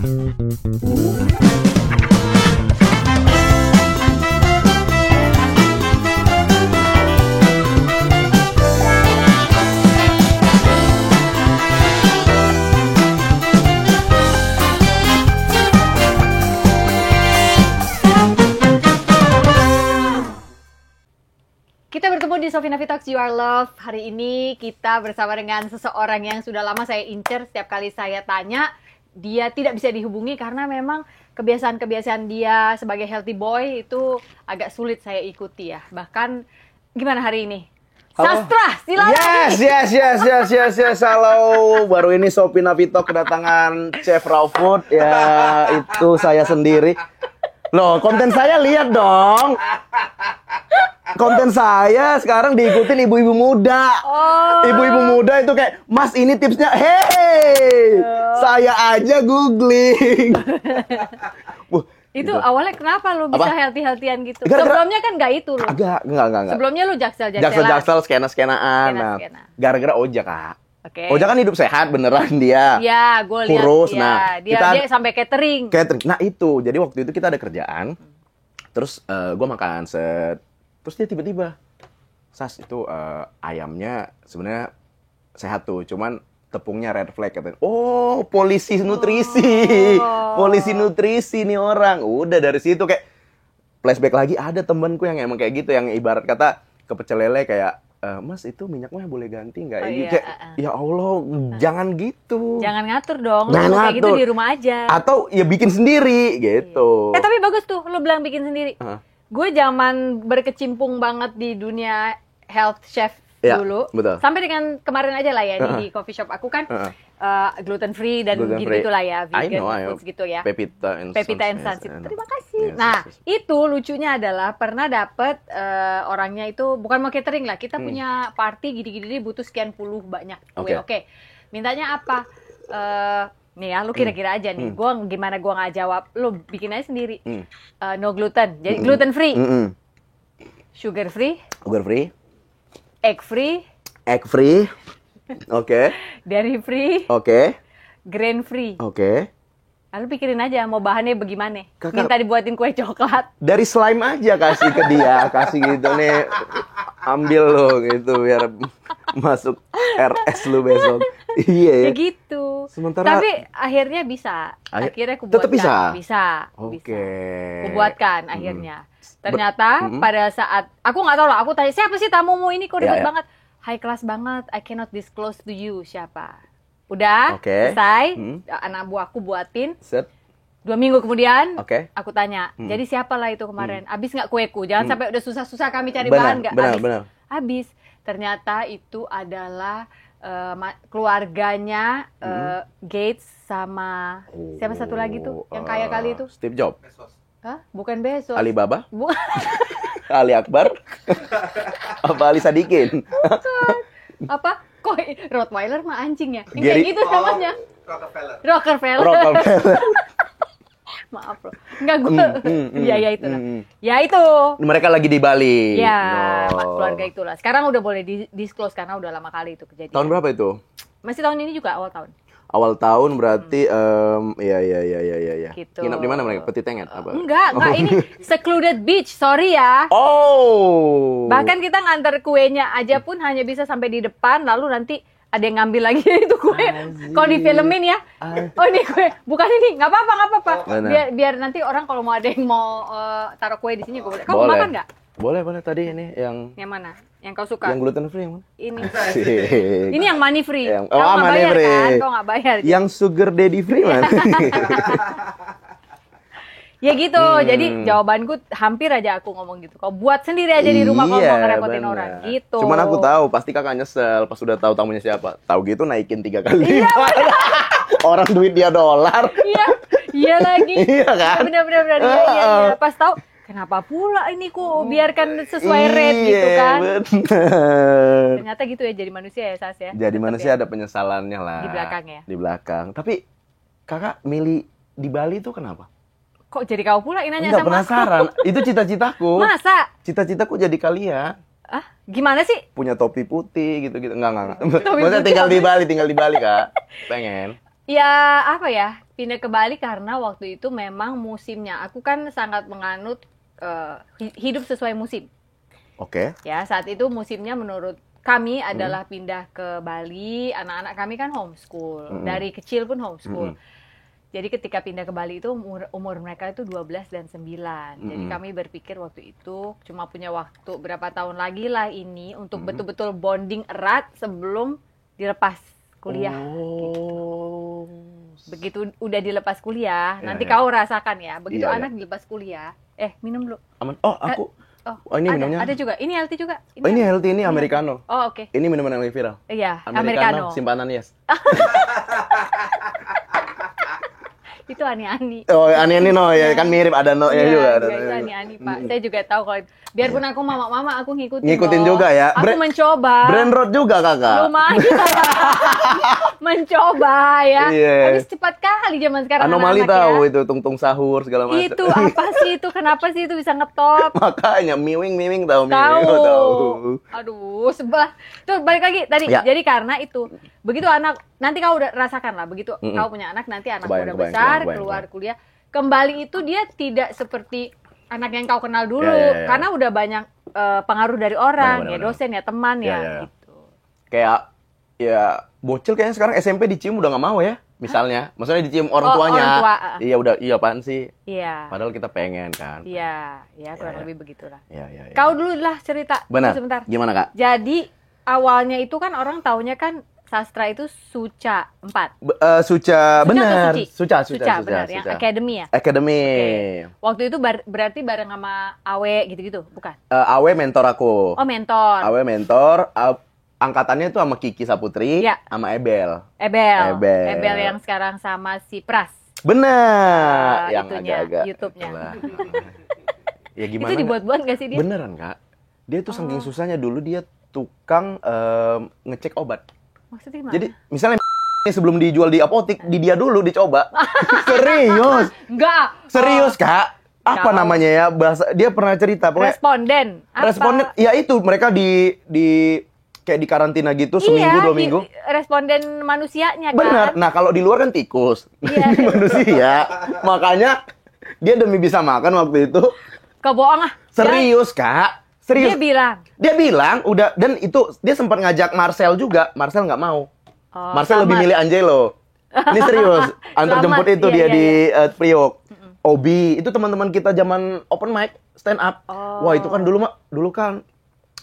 Kita bertemu di Sofi Nafi Talks You Are Love. Hari ini kita bersama dengan seseorang yang sudah lama saya incer. Setiap kali saya tanya, dia tidak bisa dihubungi karena memang kebiasaan-kebiasaan dia sebagai healthy boy itu agak sulit saya ikuti ya. Bahkan, gimana hari ini? Halo. Sastra, silakan. Yes. Halo, baru ini Sofi Nafi Talks kedatangan Chef Raw Food. Ya, itu saya sendiri. Loh, konten saya lihat dong. Konten saya sekarang diikutin ibu-ibu muda. Ibu-ibu muda itu kayak, Mas ini tipsnya, hey, saya aja googling. Itu awalnya kenapa lo bisa healthy-healthyan gitu? Gara-gara, sebelumnya kan nggak itu lo. Enggak. Sebelumnya lo jaksel-jakselan. Jaksel, skena-skenaan. Nah, gara-gara Oja, Kak. Okay. Oja kan hidup sehat beneran dia. Iya, gue lihat. Kurus, ya. nah. Dia sampai catering. Nah itu, jadi waktu itu kita ada kerjaan. Terus gue makan set. Terus dia tiba-tiba, Sas itu ayamnya sebenarnya sehat tuh, cuman tepungnya red flag katanya. Oh, polisi nutrisi. Polisi nutrisi nih orang. Udah dari situ kayak flashback lagi, ada temanku yang emang kayak gitu, yang ibarat kata ke pecel lele kayak, Mas itu minyaknya boleh ganti nggak? Kayak, ya Allah, jangan gitu. Jangan ngatur dong. Jangan kayak ngatur. gitu di rumah aja. Atau ya bikin sendiri gitu. Tapi bagus tuh, lo bilang bikin sendiri. Gue zaman berkecimpung banget di dunia health chef dulu. Betul. Sampai dengan kemarin aja lah ya di coffee shop aku kan gluten free dan gitu-gitu lah ya, vegan foods gitu ya. Pepita and Sons. Terima kasih. Nah, itu lucunya adalah pernah dapet orangnya itu bukan mau catering lah. Kita punya party gini-gini butuh sekian puluh banyak kue. Oke. Mintanya apa? Nih ya, lu kira-kira aja nih, gimana gua nggak jawab, lu bikin aja sendiri. No gluten, jadi gluten free, sugar free, egg free, oke, dairy free, oke, grain free, oke. Lalu pikirin aja mau bahannya bagaimana. Minta dibuatin kue coklat. Dari slime aja kasih ke dia, kasih gitu nih, ambil lo gitu biar masuk RS lu besok. Iya. Ya gitu. Sementara, tapi akhirnya bisa. Akhirnya aku buatkan. Tetap bisa. Bisa. Aku buatkan akhirnya. Ternyata pada saat aku nggak tahu lah. Aku tanya siapa sih tamumu ini kok ribet banget, high class banget. I cannot disclose to you siapa. Udah selesai. Anak buahku buatin. 2 minggu kemudian, aku tanya. Jadi siapa lah itu kemarin? Abis nggak kueku? Jangan sampai udah susah-susah kami cari bahan nggak. Benar. Habis. Ternyata itu adalah keluarganya Gates sama siapa satu lagi tuh yang kaya kali itu? Steve Jobs. Hah? Bukan Bezos. Alibaba? Ali Akbar? Apa Ali Sadikin? Bukan. Apa? Kok Rottweiler mah anjing ya? Kayak gitu namanya. Rockefeller. Maaf loh. Enggak gue. Ya itu lah. Ya itu. Mereka lagi di Bali. Ya, keluarga itulah. Sekarang udah boleh disclose karena udah lama kali itu kejadian. Tahun berapa itu? Masih tahun ini juga, awal tahun. Awal tahun berarti iya. Gitu. Nginap di mana mereka? Peti Tenget apa? Enggak, ini secluded beach. Sorry ya. Bahkan kita nganter kuenya aja pun hanya bisa sampai di depan, lalu nanti ada yang ngambil lagi itu kue. Kalau di filmin ya. Oh ini kue, bukan ini. Nggak apa-apa. Biar nanti orang kalau mau ada yang mau taruh kue di sini, boleh. Kamu makan nggak? Boleh. Tadi ini yang mana? Yang kau suka? Yang gluten free yang mana? Ini. Ini yang money free. Kau nggak money bayar free. Kan? Kau nggak bayar. Yang sugar daddy free mana? Ya gitu, jadi jawabanku hampir aja aku ngomong gitu. Kau buat sendiri aja di rumah, kau mau ngerepotin orang gitu. Cuman aku tahu, pasti kakak nyesel pas udah tahu tamunya siapa. Tahu gitu naikin 3 kali. Iya, orang duit dia $. Iya lagi. Iya kan? Bener. Iya. Pas tahu, kenapa pula ini kok biarkan sesuai rate gitu kan? Bener. Ternyata gitu ya jadi manusia ya Sas ya. Jadi manusia ada penyesalannya lah. Di belakang ya. Di belakang. Tapi kakak milih di Bali tuh kenapa? Kok jadi kau pula nanya Enggak, sama penasaran. aku? Itu cita-citaku. Masa? Cita-citaku jadi kalian. Gimana sih? Punya topi putih gitu-gitu. Enggak. Maksudnya tinggal di Bali, Kak. Pengen. Ya apa ya, pindah ke Bali karena waktu itu memang musimnya. Aku kan sangat menganut hidup sesuai musim. Oke. Ya, saat itu musimnya menurut kami adalah pindah ke Bali. Anak-anak kami kan homeschool. Dari kecil pun homeschool. Jadi ketika pindah ke Bali itu umur mereka itu 12 dan 9. Jadi kami berpikir waktu itu cuma punya waktu berapa tahun lagi lah ini untuk betul-betul bonding erat sebelum dilepas kuliah. Oh. Begitu udah dilepas kuliah, Ya, nanti ya. kau rasakan ya. Begitu Iya, anak dilepas kuliah, minum dulu. Aman. Oh, aku. Oh, ini ada, minumnya. ada juga. Ini healthy juga. Oh, ini healthy, ini americano. Oh, oke. Ini minuman yang lagi viral. Iya, Americano, americano. simpanan Yes. Itu ani-ani. Oh, ani-ani no ya kan mirip ada no ya juga. Ada Itu ani-ani, Pak. Saya juga tahu kalau biarpun aku mama-mama aku Ngikutin loh. juga ya. Aku mencoba. Brand road juga, Kakak. Lumayan. Mencoba ya. Iya. Habis cepat kali zaman sekarang Anomali anak-anak tahu ya. itu tungtung sahur segala macam. Itu apa sih itu? Kenapa sih itu bisa ngetop? Makanya miwing tahu Tahu. Aduh, sebelah. Tuh balik lagi tadi. Ya. Jadi karena itu, begitu anak nanti kau udah rasakan lah, begitu kau punya anak nanti anak udah besar, keluar kuliah, kembali itu dia tidak seperti anak yang kau kenal dulu, Ya. karena udah banyak pengaruh dari orang, Benar. ya dosen ya teman Ya. gitu. Kayak ya bocil kayaknya sekarang SMP dicium udah nggak mau ya. Misalnya, maksudnya dicium orang tuanya. Orang tua. Iya udah, iya apaan sih? Iya. Padahal kita pengen kan. Iya, kurang Ya. lebih begitulah. Iya. Kau dulu lah cerita. Benar. Sebentar. Gimana, Kak? Jadi awalnya itu kan orang taunya kan sastra itu Suca 4. Suca, benar. atau Suci? Suca, Benar, yang akademi ya. Academy. Waktu itu berarti bareng sama Awe gitu-gitu, bukan? Awe mentor aku. Oh, mentor. Awe mentor. Angkatannya itu sama Kiki Saputri, Iya. sama Ebel. Ebel yang sekarang sama si Pras. Benar. Yang itunya, agak-agak. YouTube-nya. itulah. Ya gimana? Itu dibuat-buat gak sih dia? Beneran, Kak. Dia tuh saking susahnya dulu dia tukang ngecek obat. Maksudnya gimana? Jadi misalnya sebelum dijual di apotik, di dia dulu dicoba. Serius. Enggak. Serius, Kak. Apa Jauh. namanya ya? Bahasa dia pernah cerita pokoknya. Responden. Apa? Responden ya itu mereka di kayak di karantina gitu seminggu 2 minggu. Responden manusianya kan. Benar. Nah, kalau di luar kan tikus. Iya. Ini manusia. Makanya dia demi bisa makan waktu itu. Kebohong ah. Serius, Kak. Serius. Dia bilang udah, dan itu dia sempat ngajak Marcel juga. Marcel nggak mau. Oh, Marcel lebih milih Angelo. Ini serius. Antar Selamat. jemput itu Iya, dia iya, di Priok. Obi, itu teman-teman kita zaman open mic, stand up. Oh. Wah, itu kan dulu kan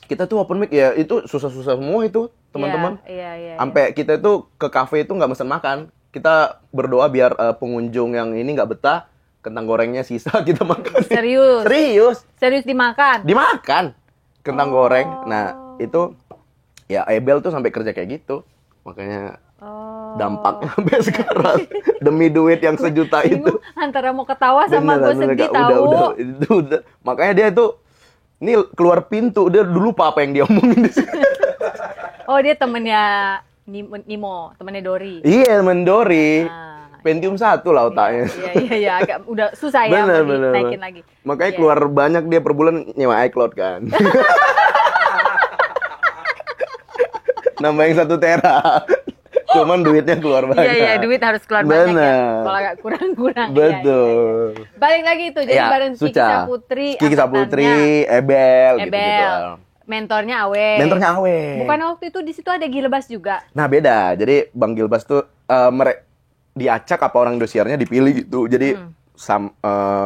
kita tuh open mic ya, itu susah-susah semua itu, teman-teman. Iya. Sampai kita itu ke kafe itu nggak mesen makan. Kita berdoa biar pengunjung yang ini nggak betah, kentang gorengnya sisa kita makan. Serius. Serius Dimakan. dimakan kentang goreng. Nah, itu ya Ebel tuh sampai kerja kayak gitu. Makanya dampaknya sampai sekarang demi duit yang sejuta itu. Antara mau ketawa sama gue Beneran, sedih Kak. tahu. Udah. Makanya dia itu ini keluar pintu, dia dulu apa yang dia omongin di sini. Oh, dia temennya Nimo, temennya Dori. Iya, Mendori. Ah, Pentium 1 lah otaknya. Iya, agak udah susah ya Bener. naikin lagi. Makanya Iya. keluar banyak dia per bulan nyewa iCloud kan. Nambah yang 1 tera. Cuman duitnya keluar banyak. Iya, duit harus keluar banyak ya. Bener. Kalau agak kurang-kurang. Betul. Iya. Balik lagi itu, jadi Iya, bareng Kiki Suca. Saputri. Kiki Saputri, Ebel, gitu-gitu. Mentornya Awe. Mentornya Awe. Bukan waktu itu di situ ada Gilbas juga. Nah, beda. Jadi Bang Gilbas tuh diacak apa orang Indosiarnya dipilih gitu. Jadi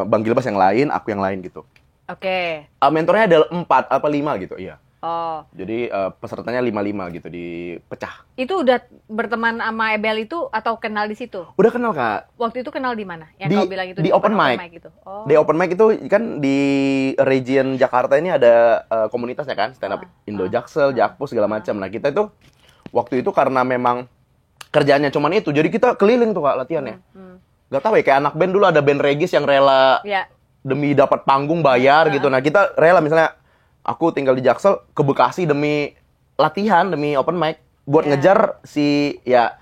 Bang Gilbas yang lain, aku yang lain gitu. Oke. Mentornya ada 4 apa 5 gitu, iya. Oh. Jadi pesertanya 5-5 gitu, dipecah. Itu udah berteman sama Ebel itu atau kenal di situ? Udah kenal, Kak. Waktu itu kenal di mana? Yang Di- kau bilang itu di open mic. itu. Oh. Di open mic itu kan di region Jakarta ini ada komunitasnya kan, stand up Indo Jaksel, Jakpus segala macam. Nah, kita itu waktu itu karena memang kerjaannya cuman itu, jadi kita keliling tuh, Kak, latihannya. Gak tahu ya, kayak anak band dulu ada band regis yang rela Ya. demi dapat panggung bayar gitu. Nah, kita rela misalnya aku tinggal di Jaksel ke Bekasi demi latihan, demi open mic buat ngejar si ya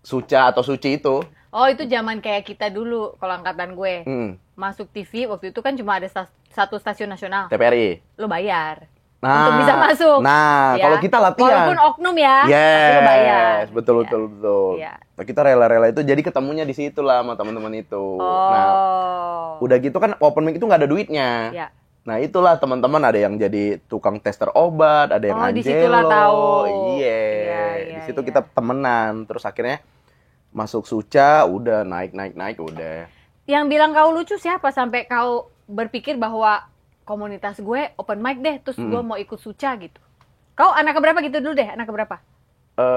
Suca atau Suci itu. Oh, itu zaman kayak kita dulu kalau angkatan gue. Masuk TV waktu itu kan cuma ada satu stasiun nasional. TVRI. Lo bayar. untuk bisa masuk. Nah, Ya. kalau kita latihan. Walaupun oknum ya, tapi Yes, lo bayar. betul, Iya. betul, betul. Iya. Nah, kita rela-rela itu, jadi ketemunya di situ lah sama teman-teman itu. Oh. Nah, udah gitu kan open mic itu nggak ada duitnya. Ya. Nah, itulah teman-teman ada yang jadi tukang tester obat, ada yang Oh, disitulah Angelo. tahu. Iya. Iya, Di situ iya. kita temenan. Terus akhirnya masuk Suca, udah naik, udah. Yang bilang kau lucu siapa sampai kau berpikir bahwa komunitas gue open mic deh, terus gue mau ikut Suca gitu. Kau anak keberapa gitu dulu deh, anak keberapa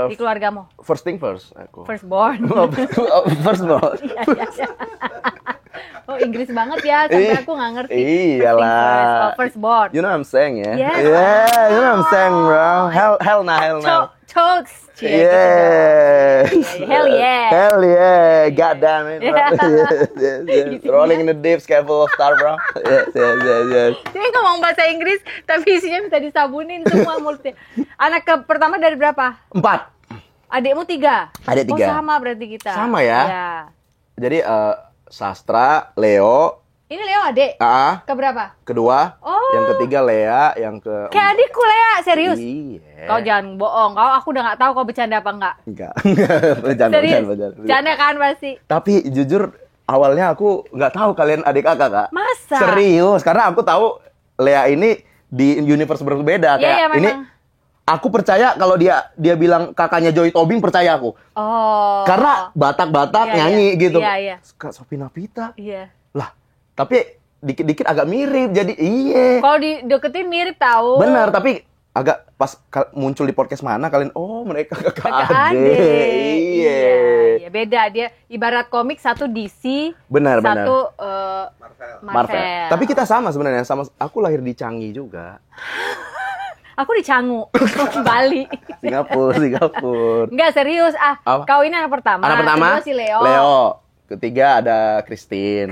di keluargamu? First thing first, aku. Firstborn. First born. Iya, iya, iya. Oh, Inggris banget ya, sampai aku nggak ngerti. Iyalah. Firstborn. You know what I'm saying ya? Yes. Yeah, you know what I'm saying, bro. Hell nah. Chokes. Cie, Yeah. gitu dong. Hell yeah. Hell yeah. God damn it, bro. Yeah. Yes. Isinya. Rolling in the deep, sky full of star, bro. Yes. Dia ngomong bahasa Inggris, tapi isinya minta disabunin semua mulutnya. Anak pertama dari berapa? 4. Adikmu 3? Adik 3. Oh, sama berarti kita. Sama ya? Iya. Jadi Sastra, Leo, Ini Leo adik? Keberapa? kedua, Oh. yang ketiga Lea, yang ke Kayak adikku Lea, serius? Iya. Kau jangan bohong, aku udah nggak tahu kau bercanda apa enggak. Enggak. Bercanda. Serius? Bercanda kan pasti. Tapi jujur awalnya aku nggak tahu kalian adik kakak, Kak. Masa? Serius, karena aku tahu Lea ini di universe berbeda. Iya, Kayak ini memang. aku percaya kalau dia bilang kakaknya Joy Tobing, percaya aku. Oh. Karena Batak-Batak Iya, nyanyi iya. gitu. Iya. Kak Sofina Pita. Iya. Lah, tapi dikit-dikit agak mirip. Jadi iya. Kalau dideketin mirip tahu. Benar, tapi agak pas muncul di podcast mana kalian, oh mereka kakak Kakak adik. adik. Iya. Iya, beda dia. Ibarat komik satu DC, Benar. satu Marvel. Tapi kita sama sebenarnya, sama aku lahir di Changi juga. Aku di Canggu, Bali. Singapura. Enggak serius Apa? Kau ini anak pertama. Anak pertama Kedua si Leo. Ketiga ada Christine.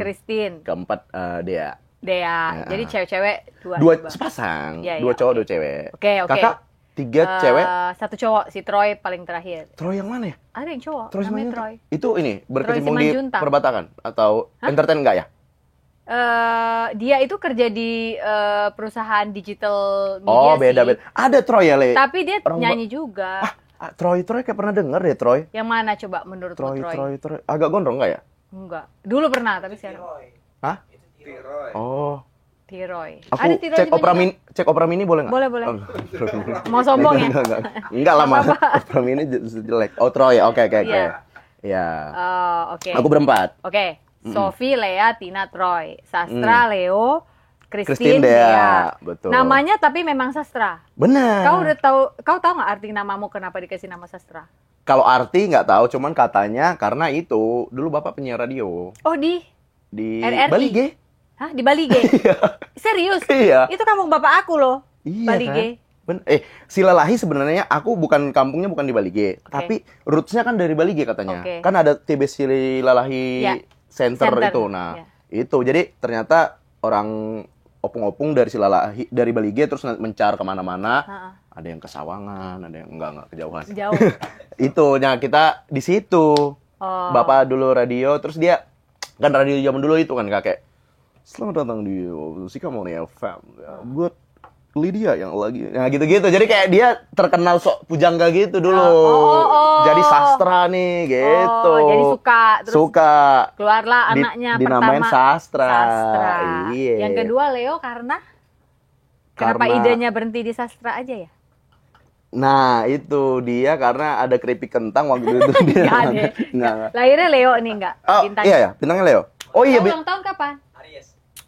Keempat Dea. Ya. Jadi cewek-cewek Dua coba. sepasang. Iya, Dua iya, cowok, oke. dua cewek. Oke. Kakak 3 cewek. Satu cowok, si Troy paling terakhir. Troy yang mana ya? Ada yang cowok, Troy namanya Simanjuntak. Troy. Itu ini berkecimpung Troy di Simanjuntak. perbatakan atau entertain enggak ya? Dia itu kerja di perusahaan digital media Oh, beda. Ada Troy ya, Le? Tapi dia Orang nyanyi juga. Troy kayak pernah denger deh, Troy. Yang mana coba menurut Troy? Troy. Agak gondrong enggak ya? Enggak. Dulu pernah, tapi sekarang. Hah? Oh. T-Roy. Aku Ada T-Roy cek Opera Mini boleh nggak? Boleh. Oh, Mau sombong ya? Enggak lah, Mas. Opera Mini jelek. Oh, Troy. Oke. Iya. Ya. Oke. Aku berempat. Oke. Sophie, Lea, Tina, Troy. Sastra, Leo, Christine, Christine, Dea. Betul. Namanya tapi memang Sastra. Benar. Kau tahu nggak arti namamu kenapa dikasih nama Sastra? Kalau arti nggak tahu, cuman katanya karena itu dulu Bapak penyiar radio Oh, di RRI. Bali G. Hah, di Bali G? Serius? Iya. Itu kampung bapak aku loh. Iya Bali kan? G. Silalahi sebenarnya aku kampungnya bukan di Bali G, tapi rootsnya kan dari Bali G katanya. Oke. Kan ada TB Silalahi Ya. Center Center, itu. Nah, ya. itu. Jadi ternyata orang opung-opung dari Silalahi, dari Bali G terus mencar kemana-mana. Ha-ha. Ada yang ke Sawangan, ada yang enggak kejauhan. Jauh. Itu, nah kita di situ. Oh. Bapak dulu radio, terus dia kan radio zaman dulu itu kan kakek. Selamat datang di Sikamoni FM. Ya, buat Lydia yang lagi, nah gitu-gitu. Jadi kayak dia terkenal sok pujangga gitu dulu. Jadi sastra nih, gitu. Jadi terus suka. Keluarlah anaknya dinamain pertama. sastra. Iya. Yang kedua Leo kenapa idenya berhenti di sastra aja ya? Nah, itu dia karena ada keripik kentang waktu itu dia. Nggak ada. Nggak. Lahirnya Leo nih enggak? Oh, iya ya, bintangnya Leo. Oh iya, Kau ulang tahun kapan?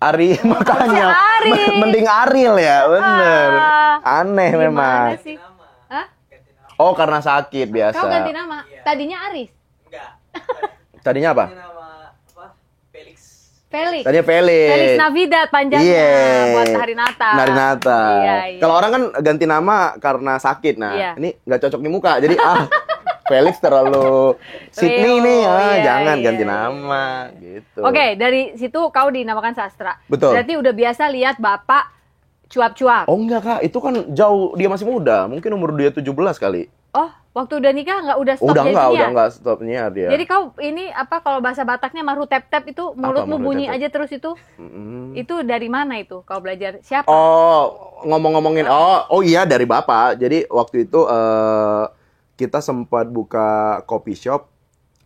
Ari, makanya Ari. mending Ariel ya, bener. Aneh Gimana memang. sih? Hah? Oh, karena sakit biasa. Kau ganti nama? Tadinya Aris? Tadinya apa? Felix. Tadinya Felix. Felix Navidad panjangnya Iya. buat hari Natal. Hari Natal. Iya. Kalau orang kan ganti nama karena sakit. Nah, Iya. ini nggak cocok di muka. Jadi Felix terlalu Sydney Leo, nih. iya, Jangan iya, ganti iya. nama gitu. Oke, dari situ kau dinamakan sastra. Betul. Berarti udah biasa lihat bapak cuap-cuap. Oh enggak, Kak. Itu kan jauh, dia masih muda. Mungkin umur dia 17 kali. Oh, Waktu udah nikah udah stop Udah jadinya? enggak stop nyiar dia. Jadi kau ini apa kalau bahasa Bataknya maru tep-tep itu mulutmu maru bunyi tep-tep? aja terus itu? Itu dari mana itu kau belajar? Siapa? Oh, ngomong-ngomongin iya dari bapak. Jadi waktu itu kita sempat buka coffee shop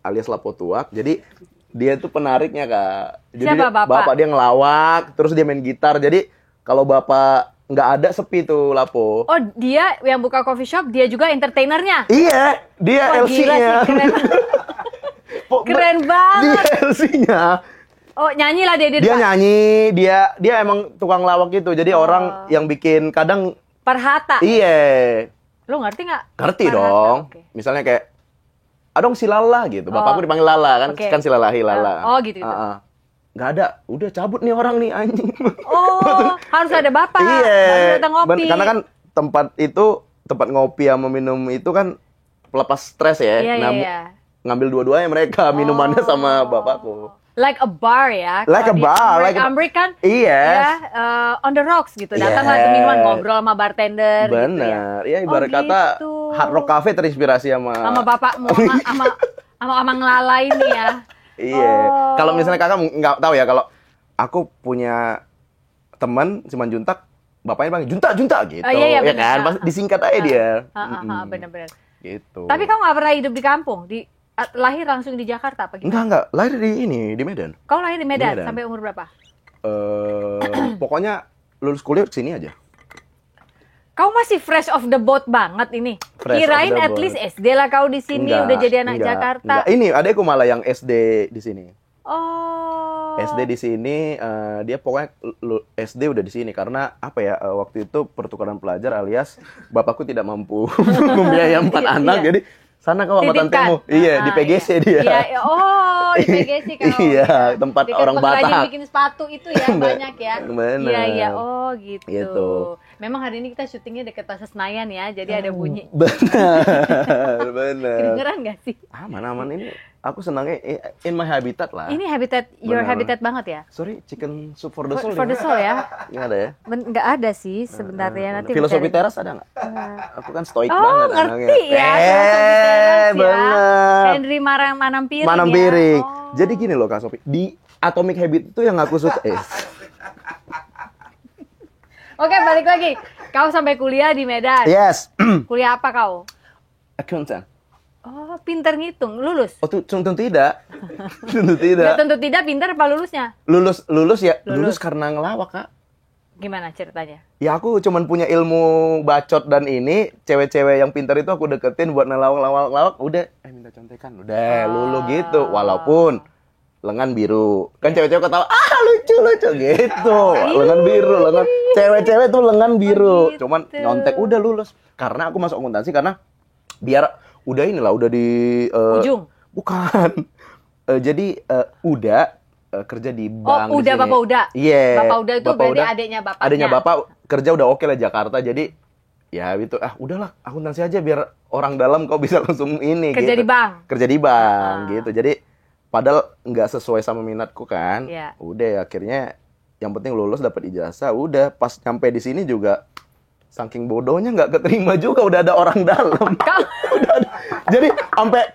alias Lapotuak. Jadi dia itu penariknya, Kak. Jadi Siapa bapak? dia ngelawak, terus dia main gitar. Jadi kalau bapak nggak ada sepi tuh Lapo. Oh, dia yang buka coffee shop, dia juga entertainernya? Iya, dia Wah, gila LC-nya. sih, keren banget. Dia LC-nya. Oh, nyanyi lah dia di Dia depan. nyanyi, dia emang tukang lawak gitu. Jadi orang yang bikin kadang Perhata. iya. Lo ngerti nggak? Ngerti Perhata, dong. oke. Misalnya kayak adong si Lala gitu. Bapakku dipanggil Lala kan, Oke. kan si Lalahi Lala. Oh, gitu. Nggak ada, udah cabut nih orang nih anjing. Oh, harus ada bapak. Iya. Baru datang ngopi. Karena kan tempat ngopi sama minum itu kan pelepas stres ya. Iya, Nah, iya. ngambil dua-duanya mereka minumannya sama bapakku. Like a bar ya. Like Kalau a di bar, like a- Amrik kan Iya. ya, on the rocks gitu. Datanglah ke Yes. minuman, ngobrol sama bartender gitu ya. Benar. Ya ibarat Oh, kata gitu. Hard Rock Cafe terinspirasi Sama sama bapakmu, sama Amang Lala ini ya. Iya. Oh. Kalau misalnya kakak nggak tahu ya, kalau aku punya teman Simanjuntak, bapaknya panggil Junta gitu. Oh, iya, ya benar. kan? Pasti disingkat aja dia. Bener-bener. Gitu. Tapi kau nggak pernah hidup di kampung? Lahir langsung di Jakarta apa gimana? enggak, lahir di Medan. Kau lahir di Medan, Medan. sampai umur berapa? Pokoknya lulus kuliah kesini aja. Kau masih fresh off the boat banget ini. Fresh Kirain off the at boat. least SD lah kau di sini udah jadi anak Jakarta. Enggak. Ini adekku malah yang SD di sini. Oh. SD di sini, dia pokoknya SD udah di sini karena apa ya? Waktu itu pertukaran pelajar alias bapakku tidak mampu membiayai 4 anak, Iya. jadi sana kau sama Titipkan. tantemu. Iya, di PGC dia. Iya, oh di PGC kau. Iya, tempat Dekat orang pengrajin Batak. bikin sepatu itu ya banyak ya. Bener. Iya iya, oh gitu. Gitu. Memang hari ini kita syutingnya dekat Pasar Senayan ya, jadi ada bunyi. Bener. Kedengeran nggak sih? Aman ini. Aku senangnya in my habitat lah. Ini habitat, your Bener. habitat banget ya. Sorry, chicken soup for the soul. For the soul ya. Nggak ada ya? Nggak ada sih sebenarnya nanti. Filosofi mencari. teras ada nggak? Aku kan stoik Oh, banget ngerti ya. filosofi teras ya. bener. Henry Manam Piring Manam ya. piring. Oh. Jadi gini loh Kak Sofi, di Atomic Habit itu yang aku suka. Oke, balik lagi. Kau sampai kuliah di Medan. Yes. Kuliah apa kau? Accountant. Oh, pinter ngitung. Lulus? Oh, tentu tidak. Tentu Nggak tidak. tentu tidak pinter apa lulusnya? Lulus ya, Lulus. lulus karena ngelawak, Kak. Gimana ceritanya? Ya aku cuman punya ilmu bacot dan ini cewek-cewek yang pintar itu aku deketin buat ngelawak, udah minta contekan, udah lulu gitu. Walaupun lengan biru. Kan cewek-cewek ketawa, lucu gitu. Lengan biru, cewek-cewek tuh lengan biru. Gitu. Cuman nyontek udah lulus. Karena aku masuk akuntansi karena biar udah di Ujung? Bukan. Jadi udah kerja di bank. Oh, di Uda sini. Bapak Uda. Iya. Bapak Uda itu berarti adiknya bapaknya. Adiknya bapak kerja udah oke lah Jakarta. Jadi ya gitu. Udahlah akuntansi aja biar orang dalam kau bisa langsung ini. Kerja gitu. di bank. Kerja di bank gitu. Jadi padahal nggak sesuai sama minatku kan. Iya. Udah akhirnya yang penting lulus dapat ijazah. Udah pas nyampe di sini juga saking bodohnya nggak keterima juga udah ada orang dalam. Udah ada. Jadi sampai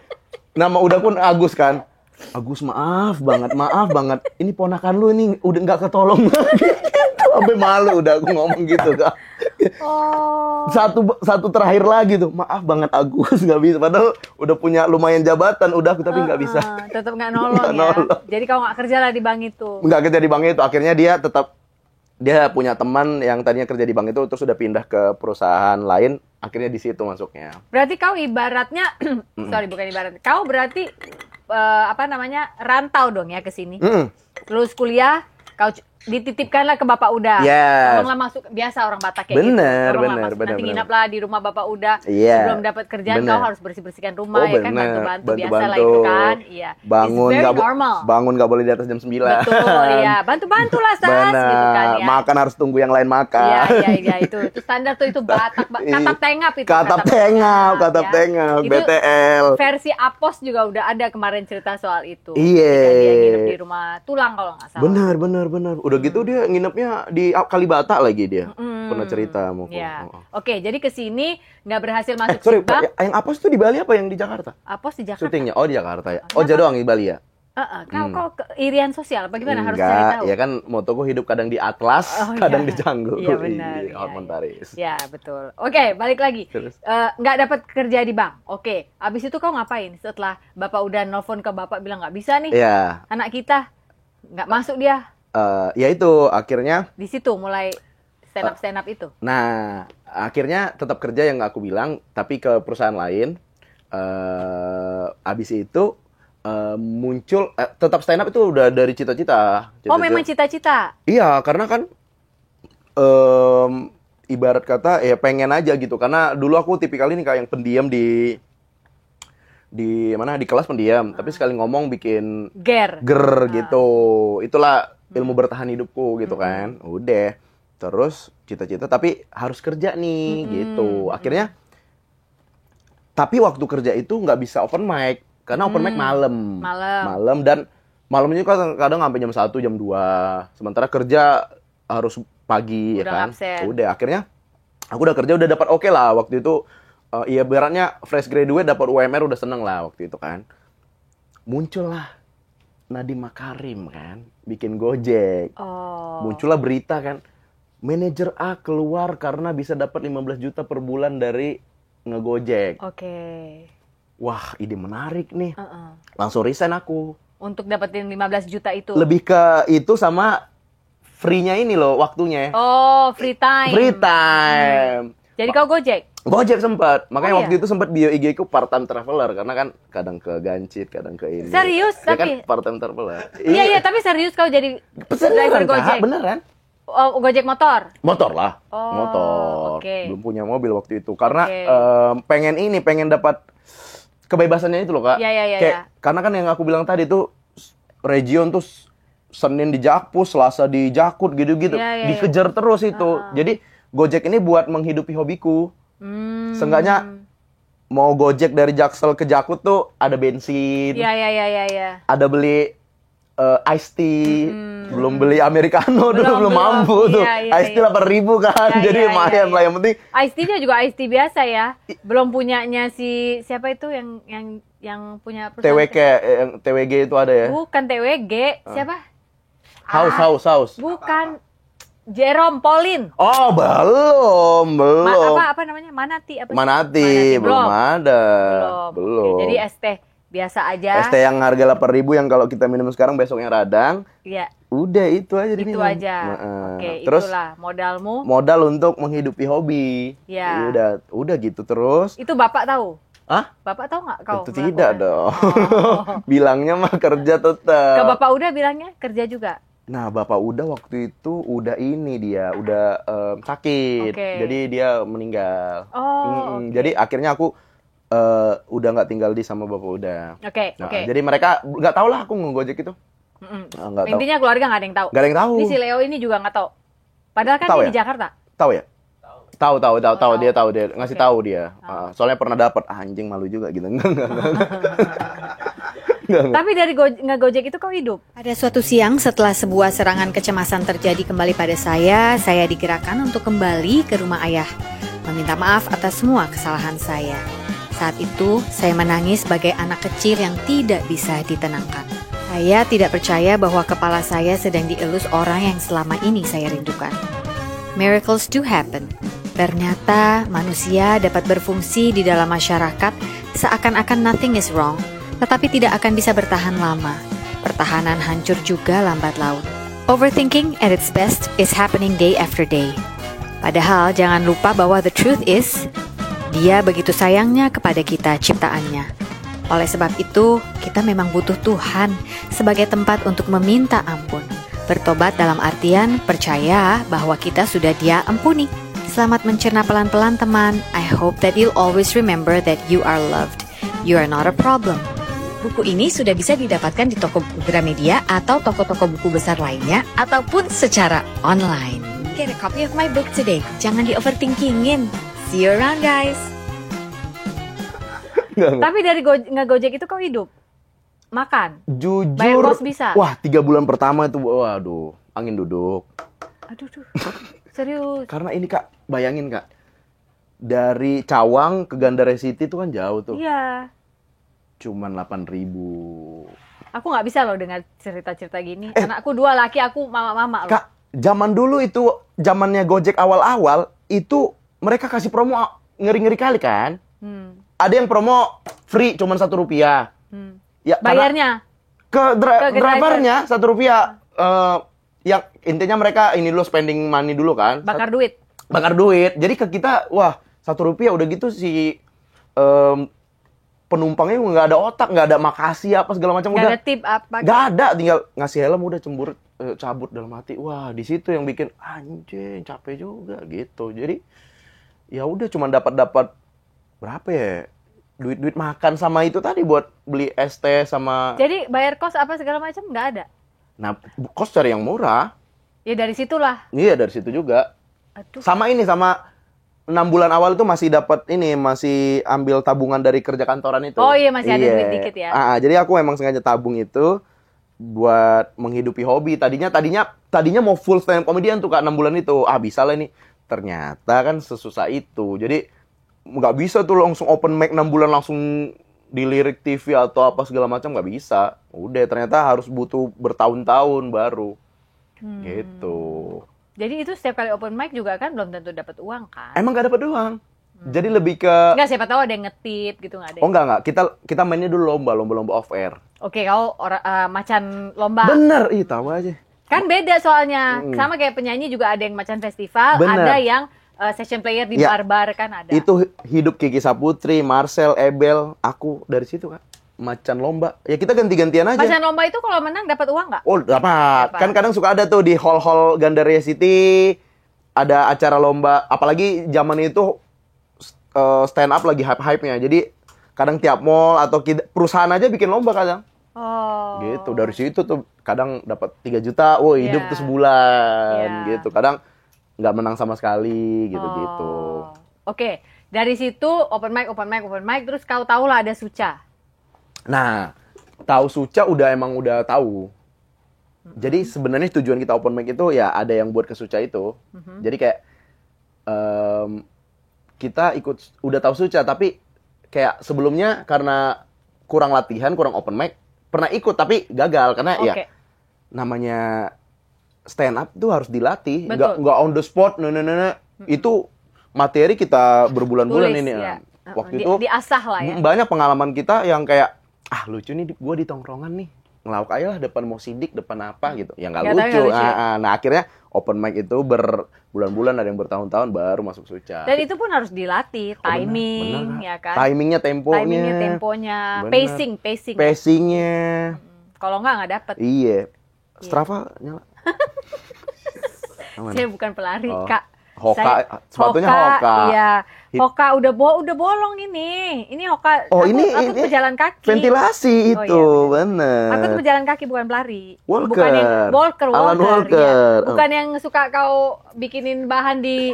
nama udah pun Agus kan. Agus maaf banget. Ini ponakan lu ini udah nggak ketolong lagi. Sampai malu udah aku ngomong gitu Kak. Oh. Satu terakhir lagi tuh. Maaf banget Agus nggak bisa. Padahal udah punya lumayan jabatan udah aku tapi nggak bisa. Tetap nggak nolong Nggak ya. nolong. Jadi kau nggak kerja lah di bank itu. Nggak kerja di bank itu. Akhirnya dia punya teman yang tadinya kerja di bank itu terus udah pindah ke perusahaan lain. Akhirnya di situ masuknya. Berarti kau ibaratnya, sorry bukan ibarat. Kau berarti rantau dong ya ke sini. Lulus kuliah, kau dititipkanlah ke Bapak Uda. Yes. Tolonglah masuk, biasa orang Batak kayak Bener, gitu. Tolonglah bener, masuk. bener, Nanti bener. nginaplah di rumah Bapak Uda. Iya. Sebelum dapat kerjaan Bener. kau harus bersih-bersihkan rumah Oh, ya kan, bener. bantu-bantu biasa lah itu kan. Iya. Bangun It's very nggak normal. bangun nggak boleh di atas jam 9. Betul, iya. Bantu-bantu lah Sas Bener. gitu kan ya. Makan harus tunggu yang lain makan. Iya, itu standar tuh itu Batak, katap tengap itu. Katap tengap, ya. Itu BTL. versi Apos juga udah ada kemarin cerita soal itu. Iya. Ketika dia nginep di rumah Tulang kalau nggak salah. Benar. Udah gitu dia nginepnya di Kalibata lagi dia. pernah cerita sama aku. Ya. Oke, jadi ke sini nggak berhasil masuk Sorry, Simbang. yang Apos tuh di Bali apa yang di Jakarta? Apos di Jakarta. Syutingnya? Oh, di Jakarta ya. Oh, jauh doang di Bali ya? Kau irian sosial, bagaimana harus cari tahu? Ya kan motoku hidup kadang di Atlas, kadang di Canggu. Iya benar. Hormontaris. Ya betul. Oke, balik lagi. Nggak dapat kerja di bank. Oke, abis itu kau ngapain? Setelah bapak udah nelfon ke bapak bilang nggak bisa nih, anak kita nggak masuk dia. Ya itu akhirnya. Di situ mulai stand up itu. Nah, akhirnya tetap kerja yang aku bilang, tapi ke perusahaan lain. Abis itu muncul tetap stand up itu udah dari cita-cita. Oh, memang cita-cita. Iya, karena kan ibarat kata ya pengen aja gitu. Karena dulu aku tipikal ini kayak yang pendiam di kelas pendiam, tapi sekali ngomong bikin ger gitu. Itulah ilmu bertahan hidupku gitu kan. Udah. Terus cita-cita tapi harus kerja nih gitu. Akhirnya tapi waktu kerja itu nggak bisa open mic. Karena open mic malam dan malamnya kadang sampai jam 1, jam 2. Sementara kerja harus pagi. Udah ya kan. Absen. Udah akhirnya aku udah kerja udah dapat oke lah waktu itu. Iya beratnya fresh graduate dapat UMR udah seneng lah waktu itu kan. Muncullah Nadiem Makarim kan bikin Gojek. Muncullah berita kan. Manajer A keluar karena bisa dapat 15 juta per bulan dari ngegojek. Oke. Wah, ide menarik nih. Langsung resign aku. Untuk dapetin 15 juta itu? Lebih ke itu sama free-nya ini loh, waktunya. Oh, free time. Free time. Jadi kau Gojek? Gojek sempat. Makanya waktu itu sempat bio IG ku part-time traveler. Karena kan kadang ke Gancit, kadang ke ini. Serius? Ya tapi? Kan part-time traveler. Iya, tapi serius kau jadi driver Gojek? Beneran. Oh, Gojek motor? Motor lah. Motor. Belum punya mobil waktu itu. Karena pengen dapat kebebasannya itu loh, Kak. Iya. Karena kan yang aku bilang tadi tuh region tuh Senin di Jakpus, Selasa di Jakut gitu-gitu. Dikejar terus itu. Jadi Gojek ini buat menghidupi hobiku. Seenggaknya mau Gojek dari Jaksel ke Jakut tuh ada bensin. Iya. Ada beli iced tea. Belum beli americano dulu belum mampu tuh. Iced tea 8.000 kan. Jadi lumayan lah yang penting. Iced tea-nya juga iced tea biasa ya. Belum punyanya siapa itu yang punya perusahaan. yang TWG itu ada ya? Bukan TWG, siapa? Haus. Bukan. Jerome Pauline. Oh, belum. Apa namanya? Manati. Belum ada. Belum. Oke, jadi es teh biasa aja. Es teh yang harga 8.000 yang kalau kita minum sekarang besoknya radang. Iya. Udah itu aja. Itu aja. Oke, terus, itulah modalmu. Modal untuk menghidupi hobi. Iya. Udah gitu terus. Itu Bapak tahu? Hah? Bapak tahu nggak kau? Itu tidak dong. Bilangnya mah kerja tetap. Ke Bapak udah bilangnya kerja juga? Nah, Bapak udah waktu itu udah sakit. Jadi dia meninggal. Jadi akhirnya aku udah nggak tinggal di sama Bapak udah. Oke. Jadi mereka nggak tahu lah aku ngegojek itu. Intinya keluarga nggak ada yang tahu. Nggak ada yang tahu. Ini si Leo ini juga nggak tahu. Padahal kan dia di Jakarta. Tahu ya? Tahu dia ngasih tahu dia. Soalnya pernah dapat anjing malu juga gitu. Enggak. Tapi dari ngegojek itu kau hidup? Pada suatu siang setelah sebuah serangan kecemasan terjadi kembali pada saya digerakkan untuk kembali ke rumah ayah. Meminta maaf atas semua kesalahan saya. Saat itu, saya menangis sebagai anak kecil yang tidak bisa ditenangkan. Saya tidak percaya bahwa kepala saya sedang dielus orang yang selama ini saya rindukan. Miracles do happen. Ternyata manusia dapat berfungsi di dalam masyarakat seakan-akan nothing is wrong, tetapi tidak akan bisa bertahan lama. Pertahanan hancur juga lambat laun. Overthinking at its best is happening day after day. Padahal jangan lupa bahwa the truth is, Dia begitu sayangnya kepada kita ciptaannya. Oleh sebab itu, kita memang butuh Tuhan sebagai tempat untuk meminta ampun. Bertobat dalam artian percaya bahwa kita sudah Dia ampuni. Selamat mencerna pelan-pelan teman. I hope that you'll always remember that you are loved. You are not a problem. Buku ini sudah bisa didapatkan di toko buku Gramedia atau toko-toko buku besar lainnya, ataupun secara online. Get a copy of my book today. Jangan di-overthinkingin. See you around, guys. Tapi dari ngegojek itu kau hidup? Makan? Jujur. Bayar kos bisa? Wah, 3 bulan pertama itu, waduh, angin duduk. Aduh. Serius. Karena ini Kak, bayangin Kak, dari Cawang ke Gandaria City itu kan jauh tuh. Iya. Cuman 8.000. Aku nggak bisa loh dengar cerita-cerita gini. Anakku 2 laki, aku mama-mama loh. Kak, zaman dulu itu, zamannya Gojek awal-awal, itu mereka kasih promo ngeri-ngeri kali kan. Ada yang promo free cuman Rp1. Ya, bayarnya? Ke drivernya Rp1. Yang intinya mereka ini dulu spending money dulu kan. Bakar duit. Jadi ke kita, wah Rp1 udah gitu si penumpangnya nggak ada otak, nggak ada makasih apa segala macam, udah Nggak ada tip apa? nggak ada, tinggal ngasih helm udah cabut dalam hati. Wah, di situ yang bikin anjing capek juga gitu. Jadi ya udah cuma dapat berapa ya, duit makan sama itu tadi buat beli es teh sama. Jadi bayar kos apa segala macam nggak ada. Nah, kos cari yang murah. Ya dari situlah. Iya, dari situ juga. Aduh. Sama 6 bulan awal itu masih dapat masih ambil tabungan dari kerja kantoran itu. Oh iya, masih ada duit dikit ya. Jadi aku emang sengaja tabung itu buat menghidupi hobi. Tadinya mau full stand up comedian tuh Kak 6 bulan itu. Bisa lah ini. Ternyata kan sesusah itu. Jadi nggak bisa tuh langsung open mic 6 bulan langsung dilirik TV atau apa segala macam, nggak bisa. Udah ternyata harus butuh bertahun-tahun baru. Gitu. Jadi itu setiap kali open mic juga kan belum tentu dapat uang kan? Emang nggak dapat uang. Jadi lebih ke Enggak, siapa tahu ada yang ngetip gitu, nggak ada. Oh enggak. Kita mainnya dulu lomba off air. Oke, kau macan lomba. Bener, tahu aja. Kan beda soalnya. Sama kayak penyanyi juga ada yang macan festival, Bener. ada yang session player di bar-bar kan ada. Itu hidup Kiki Saputri, Marcel, Ebel, aku dari situ Kak. Macan lomba. Ya kita ganti-gantian aja. Macan lomba itu kalau menang dapat uang nggak? Oh, dapat. Kan kadang suka ada tuh di hall-hall Gandaria City ada acara lomba, apalagi zaman itu stand up lagi hype-hype-nya. Jadi kadang tiap mall atau perusahaan aja bikin lomba kadang. Oh. Gitu. Dari situ tuh kadang dapat 3 juta, hidup tuh sebulan gitu. Kadang nggak menang sama sekali gitu-gitu. Oke. Dari situ open mic terus kau tahu lah ada Suca. Nah, tahu Suca emang udah tahu. Jadi sebenarnya tujuan kita open mic itu ya ada yang buat ke Suca itu. Jadi kayak kita udah tahu Suca, tapi kayak sebelumnya karena kurang latihan, kurang open mic, pernah ikut tapi gagal karena ya namanya stand up tuh harus dilatih, nggak on the spot, itu materi kita berbulan-bulan ini. Ya. Waktu itu diasah lah ya. Banyak pengalaman kita yang kayak lucu nih, gue di tongkrongan nih ngelawak aja lah depan mau sidik, depan apa gitu, ya nggak lucu. Nah akhirnya open mic itu berbulan-bulan, ada yang bertahun-tahun baru masuk Suca. Dan itu pun harus dilatih, timing, bener. Ya kan? Timingnya, temponya, pacingnya. Kalau nggak dapet. Iya. Strava nyala. Saya bukan pelari, Kak. Hoka, sepatunya Hoka. Iya. Hoka udah bolong ini. Ini Hoka. Aku tuh pejalan kaki. Ventilasi itu, bener. Aku tuh pejalan kaki, bukan pelari. Walker. Bukan yang Alan Walker. Ya. Bukan yang suka kau bikinin bahan di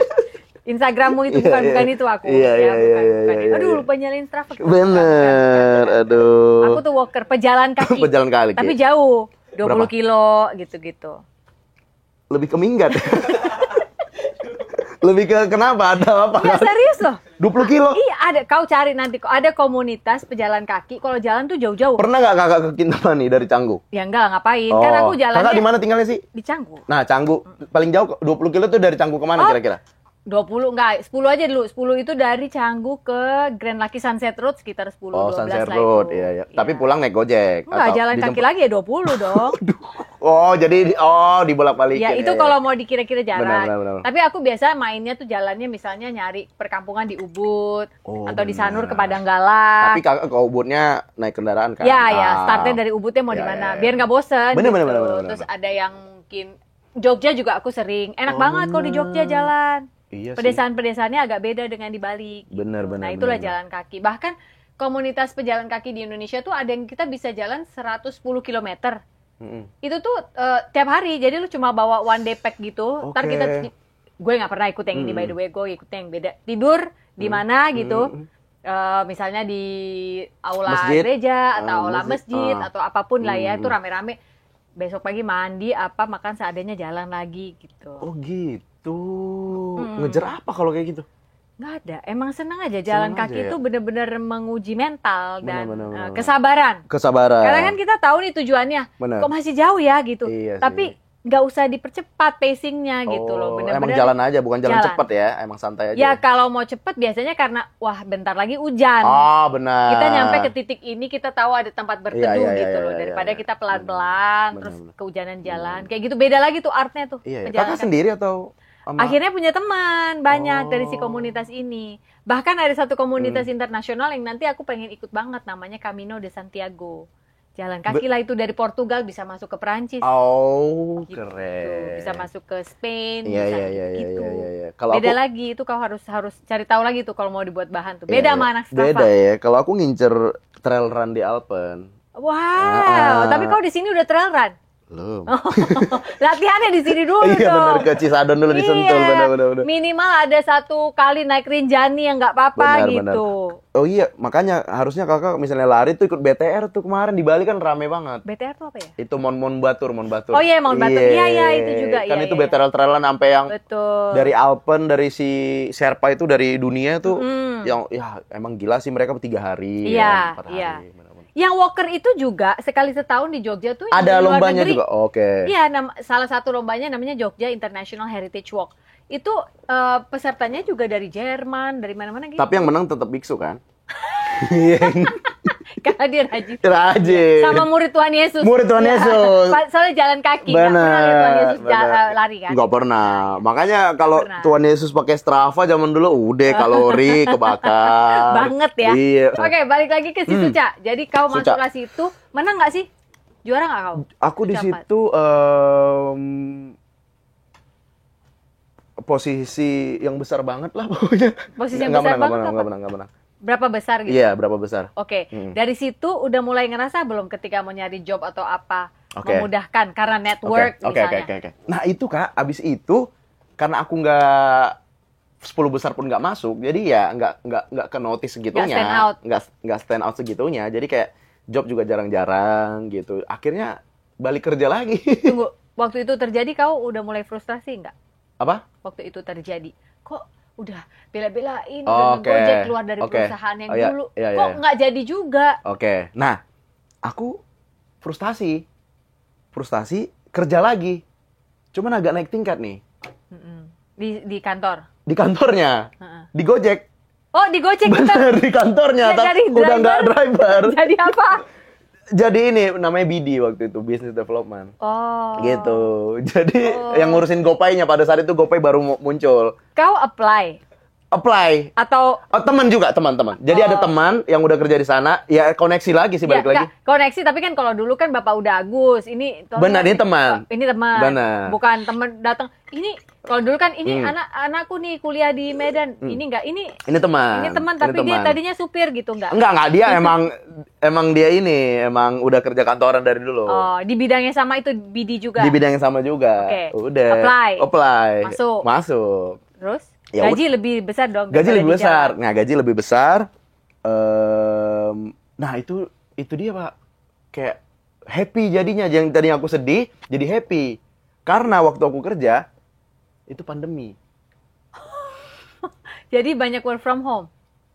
Instagrammu itu, bukan itu aku. Iya. Aduh, lupa nyalain Strava. Bener, aduh. Aku tuh walker, pejalan kaki. Pejalan kaki. Tapi jauh, 20 kilo gitu-gitu. Lebih ke minggat. Lebih ke kenapa? Ada apa? Ya serius loh. 20 kilo? Iya, ada. Kau cari nanti. Ada komunitas pejalan kaki. Kalau jalan tuh jauh-jauh. Pernah nggak kakak ke Kintamani dari Canggu? Ya enggak, ngapain. Kan aku jalannya. Kakak di mana tinggalnya sih? Di Canggu. Nah, Canggu. Paling jauh 20 kilo tuh dari Canggu kemana kira-kira? 20 enggak, 10 aja dulu. 10 itu dari Canggu ke Grand Lucky Sunset Road sekitar 10 12 Sunset lah Road, itu. iya. Tapi pulang naik Gojek. Enggak, jalan kaki lagi ya 20 dong. Jadi dibolak-balikin. Ya, itu kalau mau dikira-kira jalan. Benar. Tapi aku biasa mainnya tuh jalannya misalnya nyari perkampungan di Ubud atau di Sanur ke Padanggalang. Tapi kakak ke Ubudnya naik kendaraan kan? Ya, startnya dari Ubudnya mau di mana. Biar nggak bosen. Benar. Terus ada yang mungkin Jogja juga aku sering. Enak banget kalau di Jogja jalan. Iya, pedesaan-pedesaannya agak beda dengan di Bali. Benar. Nah, itulah jalan kaki. Bahkan komunitas pejalan kaki di Indonesia tuh ada yang kita bisa jalan 110 km. Itu tuh tiap hari. Jadi lu cuma bawa one day pack gitu. Ntar gue nggak pernah ikut yang ini, by the way. Gue ikutnya yang beda. Tidur di mana gitu. Misalnya di aula gereja atau aula masjid atau apapun lah ya. Itu rame-rame. Besok pagi mandi makan seadanya, jalan lagi gitu. Oh gitu. Itu ngejar apa kalau kayak gitu? Nggak ada. Emang senang aja jalan Senang kaki aja, ya? itu bener-bener menguji mental dan Benar. kesabaran. Kesabaran. Karena kan kita tahu nih tujuannya. Benar. Kok masih jauh ya gitu. Iya Tapi nggak usah dipercepat pacingnya gitu loh. Emang Bener-bener jalan aja, bukan jalan jalan. cepat ya, emang santai aja. ya kalau mau cepet biasanya karena wah bentar lagi hujan. Oh, benar. Kita nyampe ke titik ini kita tahu ada tempat berteduh Iya, gitu loh. iya, Daripada iya. kita pelan-pelan Benar, terus benar. kehujanan jalan. Kayak gitu beda lagi tuh artnya tuh. Iya, iya. Menjalankan. Kakak sendiri atau sama? Akhirnya punya teman banyak dari si Oh. komunitas ini. Bahkan ada satu komunitas internasional yang nanti aku pengen ikut banget, namanya Camino de Santiago. Jalan kaki lah itu dari Portugal bisa masuk ke Perancis. Oh, Gitu. keren. Bisa masuk ke Spain, Iya, bisa iya. gitu. Kalau Beda aku lagi itu kau harus cari tahu lagi tuh kalau mau dibuat bahan tuh. Iya, Beda iya. sama anak Strava. Beda ya. Kalau aku ngincer trail run di Alpen. Wow, tapi kau di sini udah trail run. Belum. Latihannya di sini dulu Iya dong. benar, ke Cisadon dulu disentul, Iya, benar. minimal ada 1 kali naik Rinjani yang nggak apa-apa Benar, gitu. Oh iya, makanya harusnya kakak misalnya lari tuh ikut BTR tuh kemarin di Bali kan rame banget. BTR tuh apa ya? Itu Mon Batur. Oh iya, Mon Batur. Iya, itu juga. Kan Iya, itu iya. BTR trailan sampai yang Betul. dari Alpen, dari si Sherpa itu dari dunia tuh Mm. yang ya emang gila sih mereka 3 hari, Iya, 4 iya. hari. benar-benar. Yang walker itu juga sekali setahun di Jogja tuh yang Ada dari luar lombanya negeri. juga. Oke. Iya, salah satu lombanya namanya Jogja International Heritage Walk. Itu pesertanya juga dari Jerman, dari mana-mana gitu. Tapi yang menang tetap biksu kan? Karena dia rajin. Rajin. Sama murid Tuhan Yesus. Murid Tuhan Ya. Yesus. Soalnya jalan kaki. Nggak pernah lihat Tuhan Yesus bener. lari kan? Nggak pernah. Makanya kalau Pernah. Tuhan Yesus pakai Strava zaman dulu udah kalori kebakar. Banget ya. Iya. Oke, balik lagi ke si Suca. Jadi kau Suca. masuk ke situ, menang nggak sih? Juara nggak kau? Aku di Ucapan. situ posisi yang besar banget lah pokoknya. Posisi yang Nggak besar menang, banget apa? nggak menang. Berapa besar gitu? Iya, berapa besar? Oke, Hmm. dari situ udah mulai ngerasa belum ketika mau nyari job atau apa Oke. memudahkan karena network Oke. misalnya. Nah itu Kak, abis itu karena aku nggak 10 besar pun nggak masuk, jadi ya nggak ke notice segitunya, Nggak stand out. nggak stand out segitunya, jadi kayak job juga jarang-jarang gitu. Akhirnya balik kerja lagi. Tunggu, waktu itu terjadi kau udah mulai frustrasi nggak? Apa? Waktu itu terjadi, kok udah bela-belain Oh, udah oke. Gojek keluar dari Oke. perusahaan yang Oh, iya. dulu, Iya, kok iya. nggak jadi juga? Oke, nah aku frustasi kerja lagi, cuman agak naik tingkat nih Mm-mm. Di kantor. di kantornya, Heeh. di Gojek. Oh, di Gojek kita. Bener, di kantornya, Nggak jadi tapi udah nggak driver. Jadi apa? Jadi ini namanya BD waktu itu, Business Development. Oh. Gitu. Jadi Oh. yang ngurusin GoPay-nya pada saat itu GoPay baru muncul. Kau apply Apply. atau Oh, teman juga, teman-teman. Jadi ada teman yang udah kerja di sana, ya koneksi lagi sih balik ya, lagi. nggak, koneksi, tapi kan kalau dulu kan Bapak udah Agus, ini Benar, ini teman. Ini teman. Benar. Bukan teman datang. Ini kalau dulu kan ini Hmm. anakku nih kuliah di Medan. Ini enggak, ini Ini teman. teman tapi dia tadinya supir gitu enggak? Enggak, dia emang dia ini emang udah kerja kantoran dari dulu. Oh, di bidangnya sama itu BD juga. Di bidang yang sama juga. Oke. Udah. Apply. Masuk. Terus Ya gaji lebih besar dong. Gaji daripada lebih di besar. jalan. Nah, gaji lebih besar. Nah, itu dia, Pak. Kayak happy jadinya. Yang tadi aku sedih, jadi happy. Karena waktu aku kerja, itu pandemi. Jadi banyak work from home.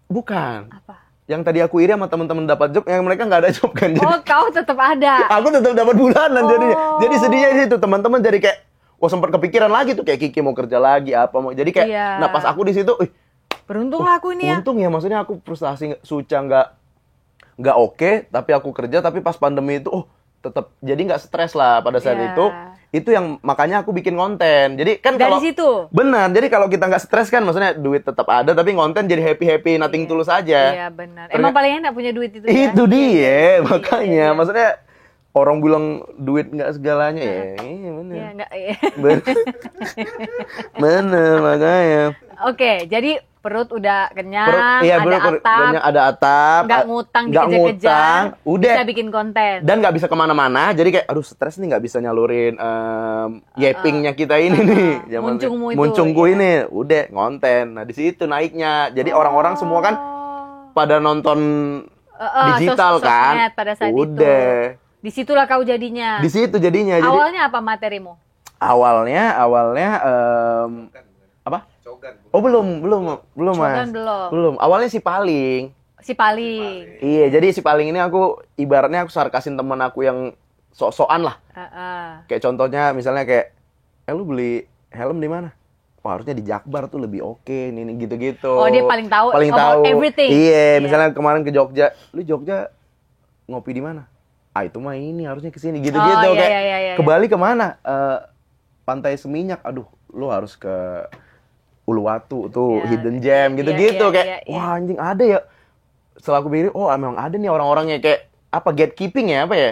Bukan. Apa? Yang tadi aku iri sama teman-teman dapat job, yang mereka nggak ada job kan. Jadi, Oh, kau tetap ada. aku tetap dapat bulanan jadinya. Oh. Jadi sedihnya di situ. Teman-teman jadi kayak, wah sempat kepikiran lagi tuh. Kayak Kiki mau kerja lagi, apa mau. Jadi kayak, Iya. nah pas aku di situ, Beruntung lah aku ini ya. untung ya, maksudnya aku frustasi Suca nggak oke, tapi aku kerja, tapi pas pandemi itu tetap jadi nggak stres lah pada saat Iya. itu yang makanya aku bikin konten. Jadi kan Dari kalau situ. benar, jadi kalau kita nggak stres kan, maksudnya duit tetap ada, tapi konten jadi happy nothing tulus aja. Iya benar. Emang paling enak punya duit itu ya. Itu dia, Iya, makanya iya. maksudnya orang bilang duit nggak segalanya ya. Iya benar. Iya, enggak, iya. Bener makanya. Oke, jadi perut udah kenyang, Perut, ada atap, nggak ngutang nggak dikejar-kejar, udah. bisa bikin konten. Dan nggak bisa kemana-mana, jadi kayak aduh stres nih, nggak bisa nyalurin yapingnya kita ini nih, Muncungmu itu, muncungku iya. ini, udah ngonten. Nah di situ naiknya, jadi orang-orang semua kan pada nonton digital kan, sosmed pada saat udah itu. Disitulah kau jadinya. di situ jadinya. Jadi Awalnya apa materimu? Awalnya apa? Oh belum Shogun Mas. belum. Belum. Awalnya si Paling. Si Paling. Iya, jadi si Paling ini aku ibaratnya aku sarkasin temen aku yang sok-sokan lah. Kayak contohnya misalnya kayak, lu beli helm di mana? Wah, harusnya di Jakbar tuh lebih oke, ini gitu-gitu. Oh, dia paling tahu Paling about tahu. everything. Iya, misalnya kemarin ke Jogja, lu Jogja ngopi di mana? Ah, itu mah ini harusnya ke sini gitu-gitu Oh, iya, kayak. iya. Ke Bali kemana? Pantai Seminyak. Aduh, lu harus ke Uluwatu tuh, Iya, Hidden Gem gitu-gitu iya, kayak. iya. Wah, anjing ada ya. Setelah aku pikir, oh memang ada nih orang-orangnya kayak apa gatekeeping ya apa ya?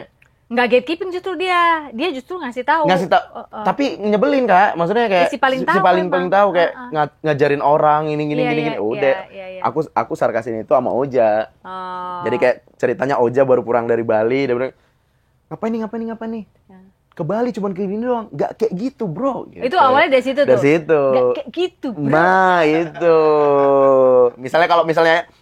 Nggak gatekeeping justru dia justru ngasih tahu. Ngasih tahu, tapi nyebelin Kak. Maksudnya kayak Si paling tahu paling emang. tahu kayak ngajarin orang ini Iya, gini. iya, Udah. iya. Aku sarkasin itu sama Oja. Oh. Jadi kayak ceritanya Oja baru pulang dari Bali, dia bilang, ngapain nih? Ya. Ke Bali cuman kayak gini doang. Nggak kayak gitu, Bro. Gitu. Itu awalnya dari situ tuh. Dari situ. Nggak kayak gitu, bro. Nah, itu. Misalnya kalau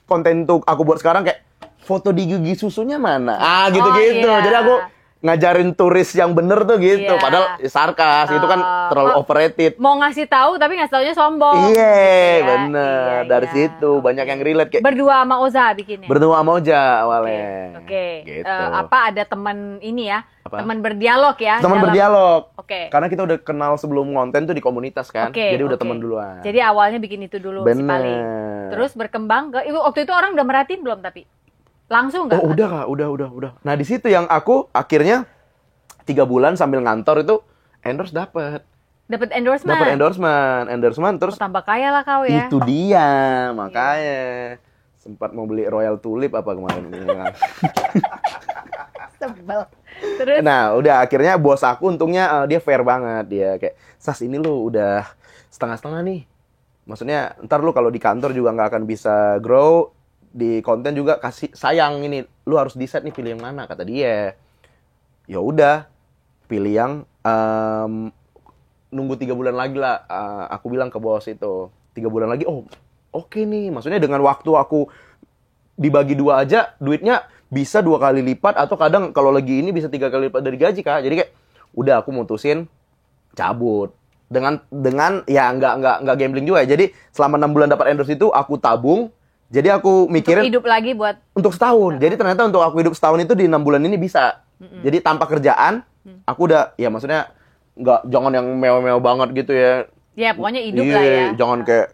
konten tuh aku buat sekarang kayak foto di gigi susunya mana? Gitu-gitu. Iya. Jadi aku ngajarin turis yang bener tuh gitu. Iya. Padahal sarkas, itu kan terlalu overrated. Mau ngasih tahu tapi ngasih taunya sombong. Iya, Gitu ya. bener. Iya, Dari iya. situ banyak yang relate kayak Berdua sama Oza bikinnya. berdua sama Oja awalnya. Oke. Gitu. Ada teman ini ya? Apa? Teman berdialog ya. Teman dalam- berdialog. Oke. Karena kita udah kenal sebelum konten tuh di komunitas kan. Oke, Jadi udah oke. teman duluan. Jadi awalnya bikin itu dulu si Bener. Paling. Terus berkembang ke waktu itu orang udah merhatiin belum tapi? Langsung nggak? Oh udah Kak, udah. Nah di situ yang aku akhirnya 3 bulan sambil ngantor itu endorse dapet endorsement terus Tambah kaya lah kau ya. itu dia makanya sempat mau beli Royal Tulip apa kemarin. Sebel. Terus? Nah udah akhirnya bos aku untungnya dia fair banget, dia kayak Sas ini lu udah setengah-setengah nih, maksudnya ntar lu kalau di kantor juga nggak akan bisa grow, di konten juga kasih sayang ini, lu harus decide nih pilih yang mana, kata dia. Ya udah pilih yang nunggu 3 bulan lagi lah. Aku bilang ke bos itu 3 bulan lagi. Oh oke nih, maksudnya dengan waktu aku dibagi 2 aja duitnya bisa 2 kali lipat, atau kadang kalau lagi ini bisa 3 kali lipat dari gaji Kak. Jadi kayak udah aku mutusin cabut dengan ya nggak gambling juga. Jadi selama 6 bulan dapat endorse itu aku tabung. Jadi aku mikirin Untuk hidup lagi buat untuk setahun. Jadi ternyata untuk aku hidup setahun itu di 6 bulan ini bisa. Jadi tanpa kerjaan, aku udah, ya maksudnya jangan yang mewah-mewah banget gitu ya. ya pokoknya hidup Iya, lah ya. jangan kayak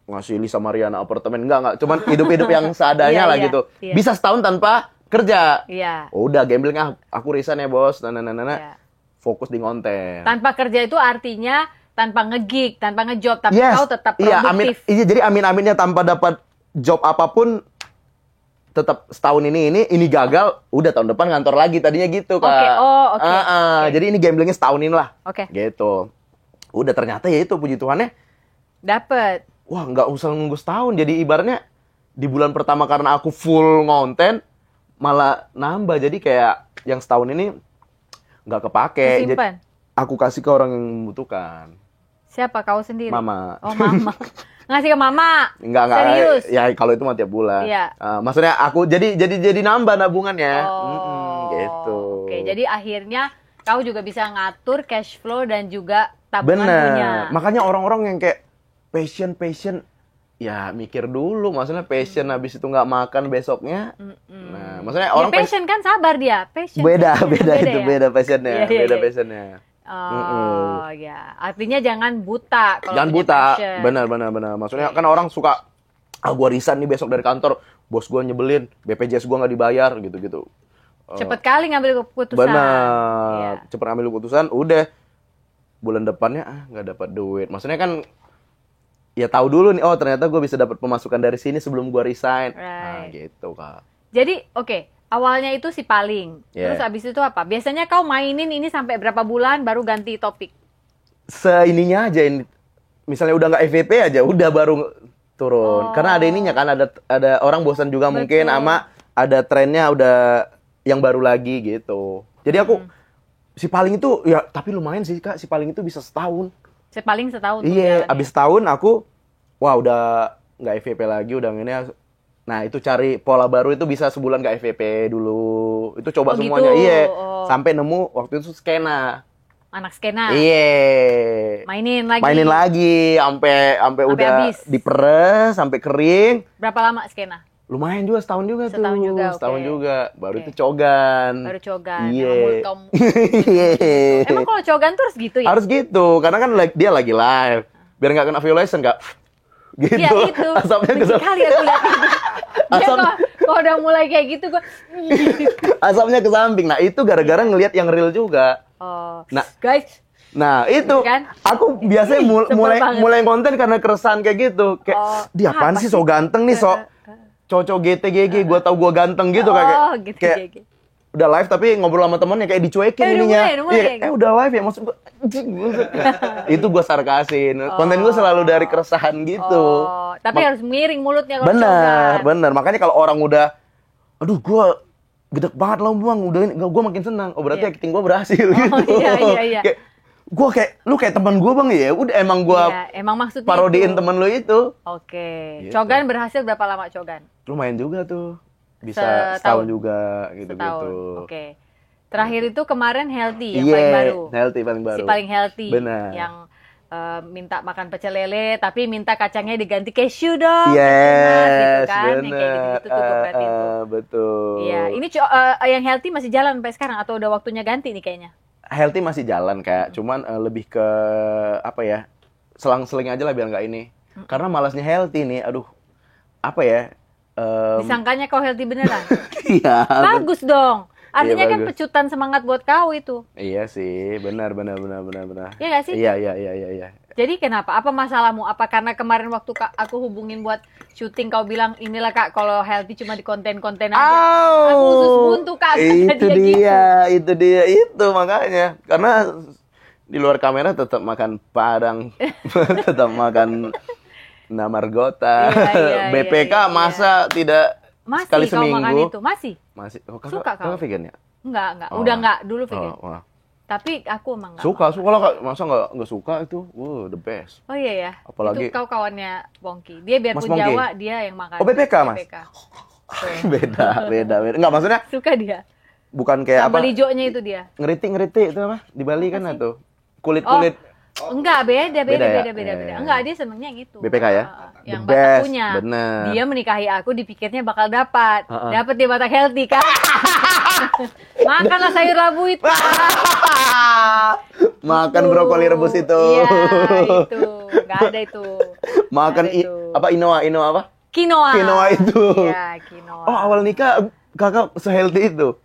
ngasih Lisa Mariana apartemen, enggak. Cuman hidup-hidup yang seadanya Iya, lah iya, gitu. iya. Bisa setahun tanpa kerja. Iya. Oh, udah gambling aku resign ya, Bos. Iya. Fokus di konten. Tanpa kerja itu artinya tanpa nge-gig, tanpa nge-job, tapi Yes. kau tetap Iya, produktif. jadi amin-aminnya tanpa dapat job apapun tetap setahun ini gagal, udah tahun depan ngantor lagi tadinya gitu, Kak. Oke, oh, oke. Oke. Jadi ini gamblingnya setahun ini lah. Oke. Gitu. Udah ternyata ya itu puji Tuhannya, Dapet. wah nggak usah nunggu setahun. Jadi ibaratnya di bulan pertama karena aku full konten malah nambah. Jadi kayak yang setahun ini nggak kepake. Jadi Simpan. aku kasih ke orang yang membutuhkan. Siapa kau sendiri? Mama. Oh, mama. Ngasih ke mama. Enggak. Serius? Ya kalau itu mah tiap bulan. Iya. Maksudnya aku jadi nambah nabungannya. Oh. Gitu. Oke, jadi akhirnya kau juga bisa ngatur cash flow dan juga tabungan Bener. punya. Makanya orang-orang yang kayak passion, ya mikir dulu. Maksudnya passion habis itu nggak makan besoknya. Nah, maksudnya Ya, orang passion kan sabar dia. Passion. beda ya? beda passionnya, Iya, iya, beda iya. passionnya. Oh, ya. Artinya jangan buta kalau Jangan punya buta, passion. benar. Maksudnya kan orang suka, gua resign nih besok dari kantor, bos gua nyebelin, BPJS gua nggak dibayar gitu. Cepet kali ngambil keputusan. Benar, Iya. cepet ambil keputusan, udah bulan depannya nggak dapat duit. Maksudnya kan, ya tahu dulu nih, oh ternyata gua bisa dapat pemasukan dari sini sebelum gua resign. Nah, Right. gitu Kak. Jadi, oke. Awalnya itu si Paling. Yeah. Terus abis itu apa? Biasanya kau mainin ini sampai berapa bulan baru ganti topik? Seininya aja, misalnya udah nggak FVP aja, udah baru turun. Oh. Karena ada ininya kan, ada orang bosan juga mungkin, Betul. sama ada trennya udah yang baru lagi gitu. Jadi aku si Paling itu ya, tapi lumayan sih Kak, si Paling itu bisa setahun. Si Paling setahun. Iya, jalannya. abis setahun aku, wah udah nggak FVP lagi, udah ini. Nah itu cari pola baru itu bisa sebulan nggak FVP dulu. Itu coba Oh, semuanya, gitu. iya. Oh. Sampai nemu waktu itu skena. anak skena. Iya. Mainin lagi. Mainin lagi sampai udah habis. diperes sampai kering. Berapa lama skena? Lumayan juga setahun juga tuh. Setahun okay. juga. Baru itu cogan. Baru cogan. Iya. Emang kalau cogan tuh harus gitu ya? Harus gitu, karena kan dia lagi live. Biar nggak kena violation, nggak gitu. Iya itu. Asapnya ke samping. Kali aku lihat itu. Dia kalau udah mulai kayak gitu gue. Asapnya ke samping. Nah itu gara-gara ngelihat yang real juga. Oh. Nah, guys. Nah itu kan? aku biasanya mulai konten karena keresahan kayak gitu. Kayak dia apaan sih so ganteng nih so cocok GTGG, gue tau gue ganteng gitu kayak udah live tapi ngobrol sama temennya kayak dicuekin ininya. Iya, udah live ya maksud gue. Itu gue sarkasin. Konten gue selalu dari keresahan gitu. Tapi harus miring mulutnya kalau bener. Makanya kalau orang udah, aduh gue gede banget loh bang, udah gue makin senang. Oh berarti acting gue berhasil gitu. Iya. Gue lu kayak teman gue bang ya. Udah emang gue emang maksudnya parodiin temen lu itu. Oke. Gitu. Cogan berhasil berapa lama Cogan? Lumayan juga tuh. Bisa setahun juga gitu-gitu. Oke. Terakhir itu kemarin Healthy yang paling baru. Healthy paling baru. Si paling healthy. Benar. Yang minta makan pecel lele tapi minta kacangnya diganti keju dong. Yes, gitu kan. Yang kayak gitu tuh berarti itu. Betul. Iya, ini yang Healthy masih jalan sampai sekarang atau udah waktunya ganti nih kayaknya? Healthy masih jalan kayak cuman lebih ke apa ya? Selang-seling aja lah biar nggak ini. Karena malasnya Healthy nih. Aduh. Apa ya? Disangkanya kau healthy beneran? Iya. Bagus dong. Artinya iya, kan pecutan semangat buat kau itu. Iya sih, benar. Iya nggak sih? Iya. Jadi kenapa? Apa masalahmu? Apa karena kemarin waktu aku hubungin buat syuting kau bilang inilah kak kalau healthy cuma di konten-konten aja. Aku khusus buntu kak. Itu itu makanya. Karena di luar kamera tetap makan padang, tetap makan Namargota, BPK masa tidak masih sekali kau seminggu. Makan itu? Masih. Oh, suka kau? Kakak vegan ya? Enggak. Udah enggak, dulu vegan. Tapi aku emang enggak. Suka lah, masa enggak suka itu? The best. Oh iya ya. Apalagi itu kau kawannya Bongki. Dia biarpun Jawa, dia yang makan. Oh BPK, Mas? beda. Enggak, maksudnya suka dia. Bukan kayak sambal hijaunya itu dia. Ngeriti itu apa? Di Bali kan itu. Kulit-kulit. Enggak, beda. Ya? Enggak, dia senengnya yang itu. BPK ya? Yang Batak punya. Bener. Dia menikahi aku dipikirnya bakal dapat. Dapat dia Batak healthy kan. Makanlah sayur labu itu. Makan brokoli rebus itu. Iya, itu. Enggak ada itu. Makan apa Inoa apa? Quinoa itu. Iya, quinoa. Oh, awal nikah kakak se-healthy itu.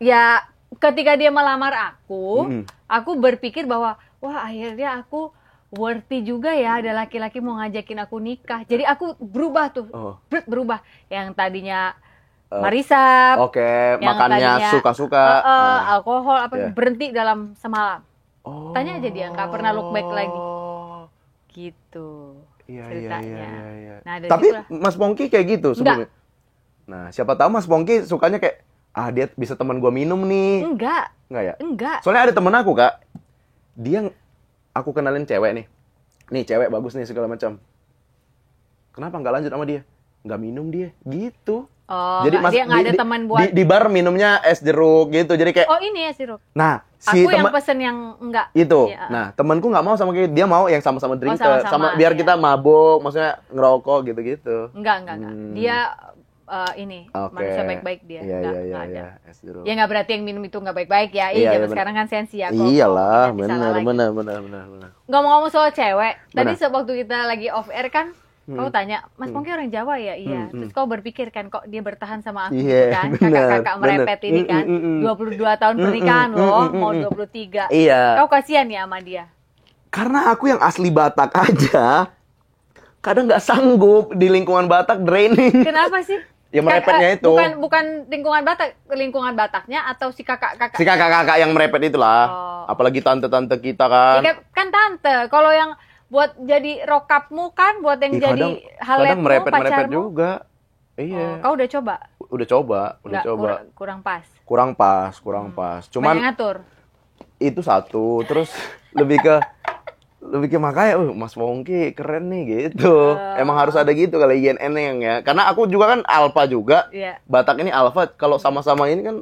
Ya, ketika dia melamar aku berpikir bahwa wah akhirnya aku worthy juga ya ada laki-laki mau ngajakin aku nikah. Jadi aku berubah tuh, berubah. Yang tadinya marisap, makannya suka-suka, alkohol berhenti dalam semalam. Tanya aja dia, nggak pernah look back lagi. Gitu ceritanya. Iya. Nah, tapi Mas Pongki kayak gitu sebelumnya. Nah, siapa tahu Mas Pongki sukanya kayak dia bisa teman gua minum nih. Enggak ya? Enggak. Soalnya ada temen aku, Kak. Dia aku kenalin cewek nih. Nih, cewek bagus nih segala macam. Kenapa nggak lanjut sama dia? Nggak minum dia, gitu. Oh, jadi dia nggak ada teman buat di bar minumnya es jeruk gitu. Jadi kayak ini es jeruk. Nah, aku yang pesen yang enggak. Itu. Ya. Nah, temanku nggak mau sama dia mau yang sama-sama drinker, sama biar kita mabuk, maksudnya ngerokok gitu-gitu. Enggak. Dia manusia baik-baik dia. Iya. Ada. Ya nggak berarti yang minum itu nggak baik-baik ya. Zaman sekarang kan sensi ya. Iyalah, benar. Ngomong-ngomong soal cewek, tadi waktu kita lagi off air kan, kau tanya, Mas Pongki orang Jawa ya? Iya. Terus kau berpikir kan, kok dia bertahan sama aku kan? Kakak-kakak merepet ini kan, 22 tahun pernikahan loh, mau 23. Iya. Kau kasihan ya sama dia? Karena aku yang asli Batak aja, kadang nggak sanggup di lingkungan Batak draining. Kenapa sih? Ya merepetnya itu. Bukan lingkungan Bataknya atau si kakak-kakak. Si kakak-kakak yang merepet itulah. Apalagi tante-tante kita kan. Ya, kan tante. Kalau yang buat jadi rokapmu kan, buat yang jadi haletmu, merepet juga. Iya. Kau udah coba? Udah coba. Kurang pas. Kurang pas. Cuman banyak ngatur. Itu satu, terus lebih ke makanya Mas Pongki keren nih gitu. Emang harus ada gitu kali INN yang ya. Karena aku juga kan alpha juga. Yeah. Batak ini alpha, kalau sama-sama ini kan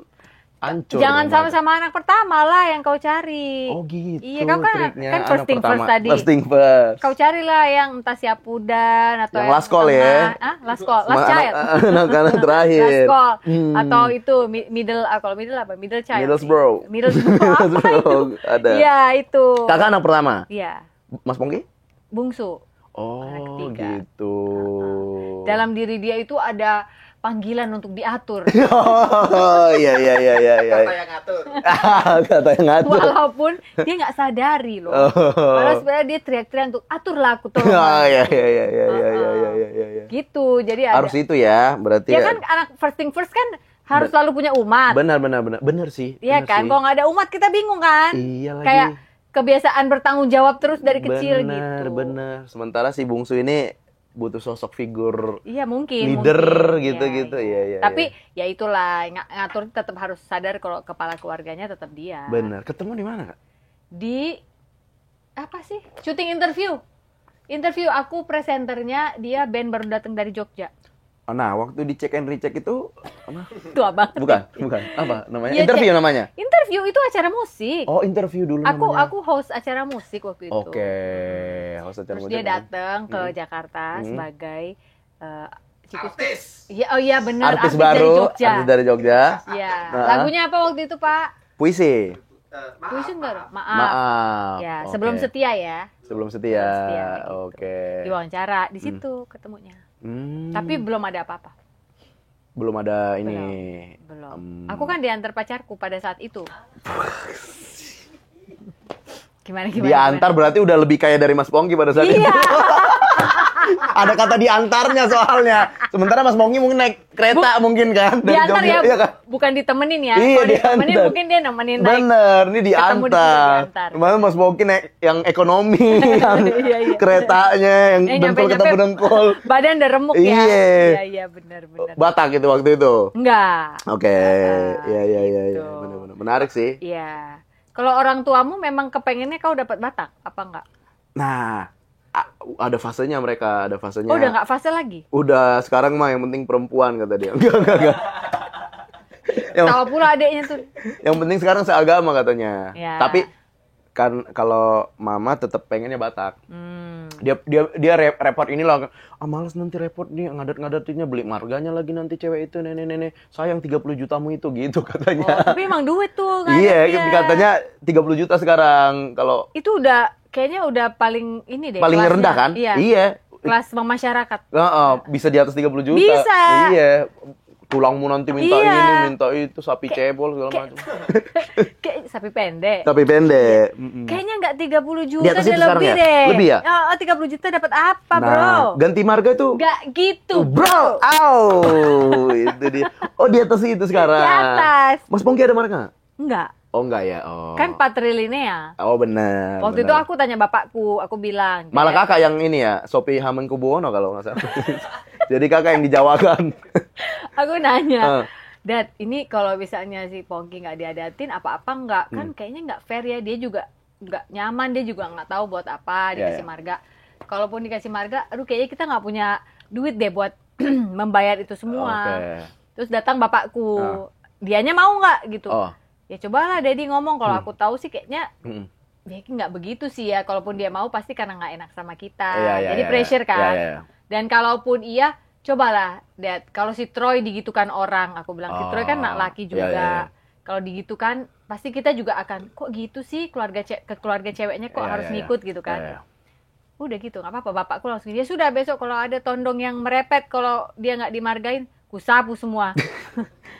Hancur. Jangan dong, sama-sama anak pertama lah yang kau cari. Oh gitu. Iya, kau kan triknya. kan Anak first thing pertama. first tadi. First thing first. Kau carilah yang entah Siapudan atau Yang yang last call tengah. ya. Last call, last child. Anak-anak terakhir. Last call. Hmm. Atau itu middle, kalau middle apa? Middle child. Middlesbrough. Middlesbrough apa itu? Ada. Iya, itu. Kakak anak pertama. Iya, Mas Pongki? bungsu. Oh Anak ketiga. gitu. Dalam diri dia itu ada panggilan untuk diatur. Oh iya. Kata yang ngatur. Kata yang ngatur. Walaupun dia nggak sadari loh. Padahal sebenarnya dia teriak-teriak untuk aturlah aku tolong. Oh iya. Gitu. Jadi ada. Harus itu ya, berarti Ya kan anak first thing first kan harus selalu punya umat. Benar sih. Iya kan? Kalau nggak ada umat kita bingung kan? Iya lagi. Kayak kebiasaan bertanggung jawab terus dari kecil gitu. Bener. Sementara si bungsu ini butuh sosok figur Iya mungkin. leader mungkin. gitu-gitu. Iya. Tapi ya itulah ngatur tetap harus sadar kalau kepala keluarganya tetap dia. Bener. Ketemu di mana, Kak? Di apa sih? Syuting interview. Interview aku presenternya dia band baru datang dari Jogja. Oh, nah, waktu di check and recheck itu apa? Tua banget. Bukan. Apa namanya? Iya, Interview namanya. Interview itu acara musik. Oh, interview dulu namanya. Aku host acara musik waktu itu. Oke. Host acara Terus musik. dia datang ke Jakarta sebagai Artis. Iya, oh iya benar, Artis dari baru, Jogja. artis dari Jogja. Iya. Nah. Lagunya apa waktu itu, Pak? Puisi. Puisi enggak? Maaf. Maaf. Ya, Oke. sebelum setia ya. Sebelum setia. gitu. Oke. Diwawancara di situ ketemunya. Tapi belum ada apa-apa. Belum ada ini. Belum. Aku kan diantar pacarku pada saat itu. Gimana? Diantar berarti udah lebih kaya dari Mas Pongki pada saat itu. Iya. Ada kata diantarnya soalnya. Sementara Mas Pongki mungkin naik kereta mungkin kan. Dari Diantar Jogja, ya, iya kan? bukan ditemenin ya. Iya, Kalau ditemenin diantar. mungkin dia nemenin naik. Bener, ini Ketemu di situ, diantar. diantar. Kemarin Mas Pongki naik yang ekonomi, yang Iya. keretanya, yang dengkol Nyampe-nyampe ketemu dengkol. Badan udah remuk ya. Iya. Iya, benar. Batak itu waktu itu. Enggak. Oke, iya. gitu. Benar-benar menarik sih. Iya. Kalau orang tuamu memang kepengennya kau dapat Batak, apa enggak? Nah, ada fasenya mereka, ada fasenya. Oh, udah nggak fase lagi? Udah, sekarang mah yang penting perempuan kata dia. Enggak. Tahu pula adeknya tuh. Yang penting sekarang seagama katanya. Ya. Tapi kan kalau mama tetap pengennya Batak. Dia repot inilah. Malas nanti repot nih ngadat-ngadatinnya, beli marganya lagi nanti cewek itu nenek. Sayang 30 jutamu itu gitu katanya. Oh, tapi emang duit tuh kan. Iya, katanya 30 juta sekarang kalau Itu udah kayaknya udah paling ini deh. paling kelasnya. rendah kan? Iya. Kelas masyarakat. Bisa di atas 30 juta. Bisa. Iya. Tulangmu nanti minta Iya. ini, minta itu, sapi cebol segala macam. Kayak sapi pendek. Sapi pendek. Kayaknya nggak 30 juta, Di atas dia itu sekarang lebih ya? deh. Lebih ya? Oh, 30 juta dapat apa, bro? Nah, ganti marga tuh. Nggak gitu, Bro, itu dia. Oh, di atas itu sekarang. Di atas. Mas Pongki ada marga? Enggak. Oh, enggak ya. Oh. Kan 4 triliunnya. Oh, benar. Waktu itu aku tanya bapakku, aku bilang. Malah kakak yang ini ya, Sophie Hamengkubuwono kalau nggak salah. Jadi kakak yang dijawakan. Aku nanya, Dad, ini kalau misalnya si Pongki nggak diadatin apa-apa nggak? Kan kayaknya nggak fair ya, dia juga nggak nyaman, dia juga nggak tahu buat apa dikasih marga. Kalaupun dikasih marga, aduh kayaknya kita nggak punya duit deh buat membayar itu semua. Terus datang bapakku, dianya mau nggak gitu? Ya cobalah Daddy ngomong, kalau aku tahu sih kayaknya dia nggak begitu sih ya. Kalaupun dia mau pasti karena nggak enak sama kita. Jadi pressure kan. Dan kalaupun iya, cobalah, Dad. Kalau si Troy digitukan orang, aku bilang si Troy kan anak laki juga. Kalau digitukan, pasti kita juga akan, kok gitu sih keluarga ceweknya kok harus ngikut gitu kan. Udah gitu, nggak apa-apa. Bapakku langsung, dia sudah besok kalau ada tondong yang merepet, kalau dia nggak dimargain, ku sapu semua.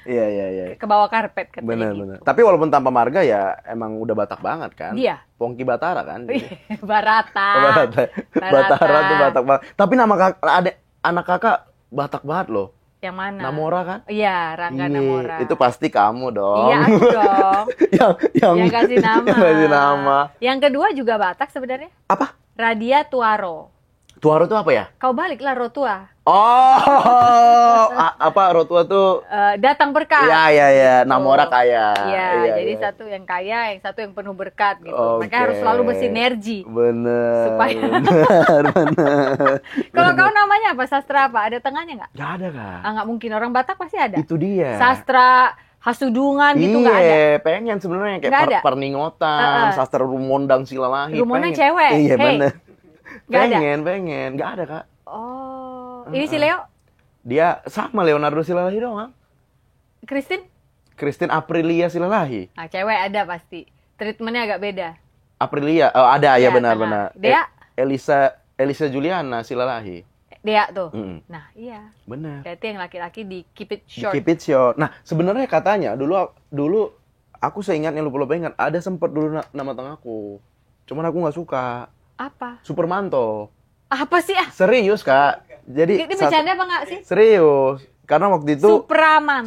Iya. Ke bawah karpet katanya Benar. Tapi walaupun tanpa marga ya emang udah Batak banget kan. Dia. Pongki Batara kan. Barata. Batara tuh Batak banget. Tapi nama anak kakak Batak banget loh. Yang mana? Namora kan? Iya, Rangga Namora. Itu pasti kamu dong. Iya, aku dong. yang kasih nama. Yang kasih nama. Yang kedua juga Batak sebenarnya. Apa? Radia Tuaro. Tuaro tuh apa ya? Kau baliklah Rotua. Oh, apa Rotua tuh? Datang berkat. Iya. Namora kaya. Iya, jadi satu yang kaya, yang satu yang penuh berkat gitu. Mereka harus selalu bersinergi. Bener. Supaya. Bener. Kalau kau namanya apa? Sastra apa? Ada tengahnya nggak? Gak ada kak. Nggak mungkin, orang Batak pasti ada. Itu dia. Sastra Hasudungan gitu nggak ada. Iya, pengen sebenarnya kayak Nggak ada? perningotan, sastra rumondang silalahi. Rumondang pengen. cewek? Iya, Hey. bener. Nggak ada? Pengen. Nggak ada, Kak. Oh, ini si Leo, Dia sama Leonardo Silalahi doang. Christine, Aprilia Silalahi. nah cewek ada pasti. Treatmentnya agak beda. Aprilia, oh ada ya Iya, benar-benar. Dea? Elisa Juliana Silalahi. Dea tuh. Mm-mm. Nah iya. Benar. Berarti yang laki-laki di keep it Di short. Keep It Short. Nah, sebenarnya katanya dulu aku seingatnya lupa ingat ada sempet dulu nama tengahku. Cuman aku nggak suka. Apa? Supermanto. Apa sih ah? Serius, Kak. Jadi Ini bercanda apa nggak sih? serius. Karena waktu itu Supermanto.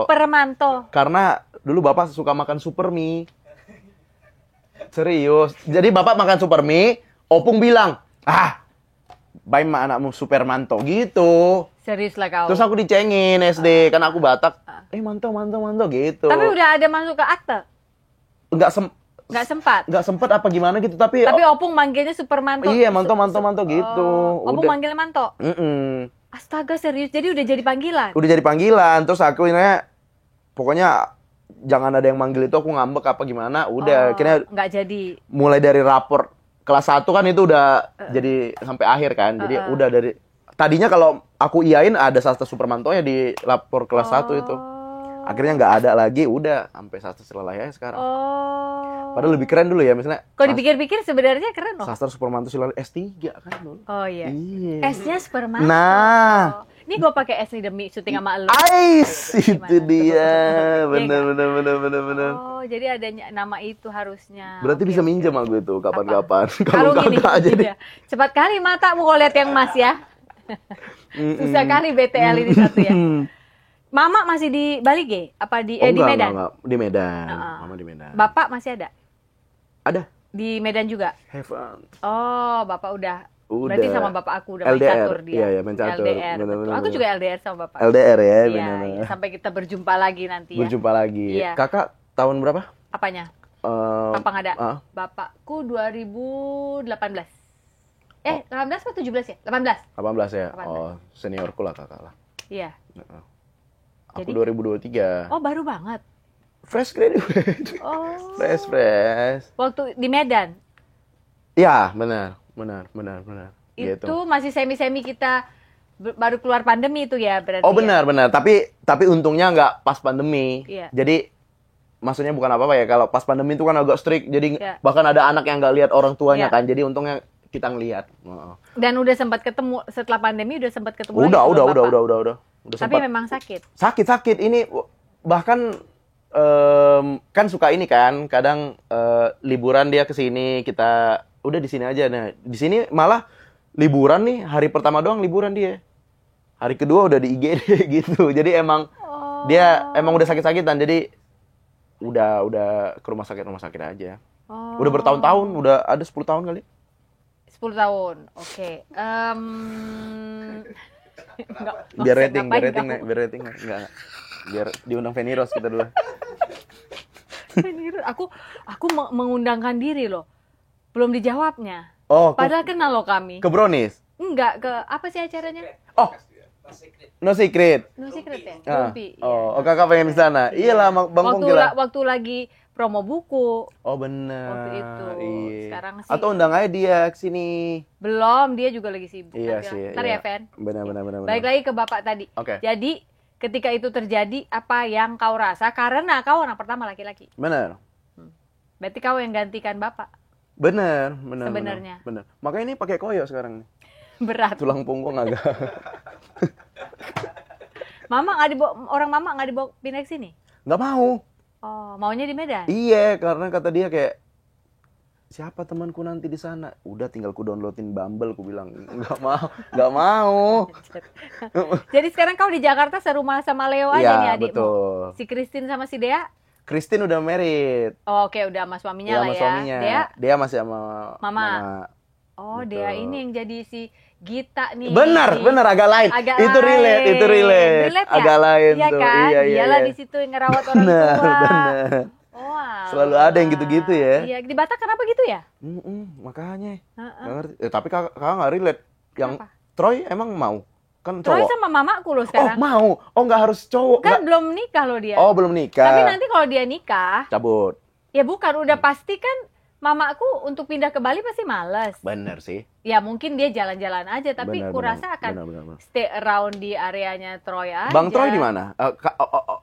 Supermanto. Karena dulu Bapak suka makan super mie. Serius. Jadi Bapak makan super mie, Opung bilang, baik mah anakmu Supermanto gitu. Serius lah kau. Terus aku dicengin SD, karena aku Batak. Manto gitu. Tapi udah ada masuk ke akte? Nggak Nggak sempat apa gimana gitu, tapi Opung manggilnya Supermanto. iya, manto gitu. Opung manggilnya Manto. Astaga, serius. Jadi udah jadi panggilan. Udah jadi panggilan, terus aku ini pokoknya jangan ada yang manggil itu, aku ngambek apa gimana. Udah, akhirnya nggak jadi. mulai dari rapor kelas 1 kan itu udah jadi sampai akhir kan. Jadi udah dari tadinya kalau aku iyain ada sastra Supermanto-nya di rapor kelas 1 itu. Akhirnya nggak ada lagi, udah sampai sastra Silalahi aja sekarang. Padahal lebih keren dulu ya, misalnya. Kalau dipikir-pikir sebenarnya keren loh. Sastra Supermanto Silalahi S3 kan dulu. Oh iya. Iya. S-nya Supermanto. Nah. Ini gue pakai S nih demi syuting sama lu. Ais, itu Gimana? dia. Iya Bener. Oh, jadi ada nama itu harusnya. Berarti Oke, bisa oke. minjem aku itu kapan-kapan. Kalau gini, kagak jadi. iya. Cepat kali matamu kalau lihat yang Mas ya. Susah kali BTL ini satu ya. Mama masih di Bali, Ge? Apa di di Medan? Enggak. Di Medan. Mama di Medan. Bapak masih ada? Ada. Di Medan juga? Heaven. Oh, Bapak udah. Udah. Berarti sama bapak aku udah main LDR. catur dia. Iya, main catur. LDR. Bener, Betul. bener, Aku bener. juga LDR sama bapak. LDR ya, Iya, benar. iya. Sampai kita berjumpa lagi nanti ya. Berjumpa lagi. Iya. Kakak tahun berapa? Apanya? Eh, Apa nggak ada? ah, Bapakku 2018. 18 atau 17 ya? 18. 18 ya. 18. Oh, seniorku lah kakak lah. Iya. Aku Jadi? 2023. Oh, baru banget. Fresh graduate. Oh. Fresh. Waktu di Medan. Ya, benar. Itu Gitu. masih semi-semi kita baru keluar pandemi itu ya berarti. Oh, ya? benar. Tapi untungnya nggak pas pandemi. Iya. Jadi maksudnya bukan apa-apa ya, kalau pas pandemi itu kan agak strict. Jadi Iya. bahkan ada anak yang nggak lihat orang tuanya Iya. kan. Jadi untungnya kita ngelihat. Dan udah sempat ketemu setelah pandemi udah sempat ketemu Udah, lagi sama Bapak. udah Tapi sempat. memang sakit. Sakit ini bahkan kan suka ini kan, kadang liburan dia ke sini, kita udah di sini aja. Nah, di sini malah liburan nih, hari pertama doang liburan dia. Hari kedua udah di IGD gitu. Jadi emang dia emang udah sakit-sakitan, jadi udah ke rumah sakit aja. Udah bertahun-tahun, udah ada 10 tahun kali. 10 tahun. Oke. Biar rating naik. Enggak. Biar diundang Feni Rose kita dulu. Aku mengundangkan diri loh. Belum dijawabnya. Oh, Padahal kenal loh kami. ke Brownies. Enggak, ke apa sih acaranya? Oh, No Secret. No Secret ya? Ah. Rumpi. Oh, kakak pengen di sana. Iyalah, Bang Pong gila. Waktu lagi promo buku. Oh, benar. Waktu itu. Iya. Sekarang sih. Atau undang aja dia ke sini. Belum, dia juga lagi sibuk. Iya Nanti sih. lah. Ntar iya. ya, Fen. Benar. Balik lagi ke Bapak tadi. Oke. Jadi, ketika itu terjadi, apa yang kau rasa? Karena kau anak pertama laki-laki. Benar. Berarti kau yang gantikan Bapak. Benar. Sebenarnya. Benar. Makanya ini pakai koyo sekarang nih. Berat. Tulang punggung agak. Orang mama nggak dibawa pindah ke sini? Nggak mau. Oh, maunya di Medan? Iya, karena kata dia kayak siapa temanku nanti di sana? Udah tinggal ku downloadin Bumble, ku bilang nggak mau. Jadi sekarang kau di Jakarta serumah sama Leo aja Iya, nih adikmu? betul. Si Christine sama si Dea? Christine udah married. Oh, oke, udah sama suaminya Iya, lah sama ya. suaminya. Dea? Dia masih sama Mama. Oh, Betul. Dea ini yang jadi si Gita nih. Benar, agak lain. Itu relate. Relate ya? Agak lain Iya tuh. kan? Iya. Dialah di situ yang ngerawat orang tua. Benar. Oh, alah. Selalu ada yang gitu-gitu ya. Iya, di Batak kenapa gitu ya? Makanya. Heeh. Nggak ngerti. Tapi kakak nggak relate. Yang Kenapa? Troy emang mau? Kan Troy cowok. sama mamaku loh Oh, sekarang. mau. Oh, nggak harus cowok. Kan Nggak- belum nikah loh dia. Oh, belum nikah. Tapi nanti kalau dia nikah, Cabut. ya bukan, udah pasti kan mamaku untuk pindah ke Bali pasti males. Bener sih. Ya mungkin dia jalan-jalan aja, tapi Bener, kurasa bener, akan bener. stay around di areanya Troy aja. Bang Troy di mana?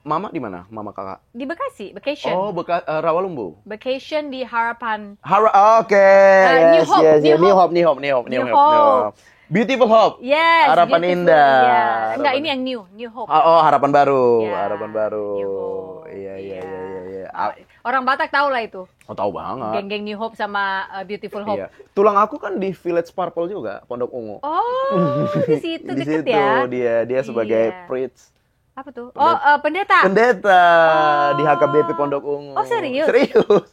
Mama di mana? Mama kakak. Di Bekasi, vacation. Oh, Rawalumbu. Vacation di Harapan. Oke. New Yes, Hope, yes, New yes. New Hope. Hope. New Hope. Beautiful Hope. Yes, Harapan beautiful. Indah. Ya. Enggak, Harapan- ini yang New Hope. Oh, harapan baru. Ya, Harapan baru. New Hope. Iya. Iya. Ah, Orang Batak tahu lah itu. Oh, tahu banget. Geng-geng New Hope sama Beautiful Hope. Iya. Tulang aku kan di Village Purple juga, Pondok Ungu. Oh, di situ Di deket situ ya. dia sebagai Iya. priest. Apa tuh? Oh, pendeta. Pendeta Oh. di HKBP Pondok Ungu. Oh, serius? Serius.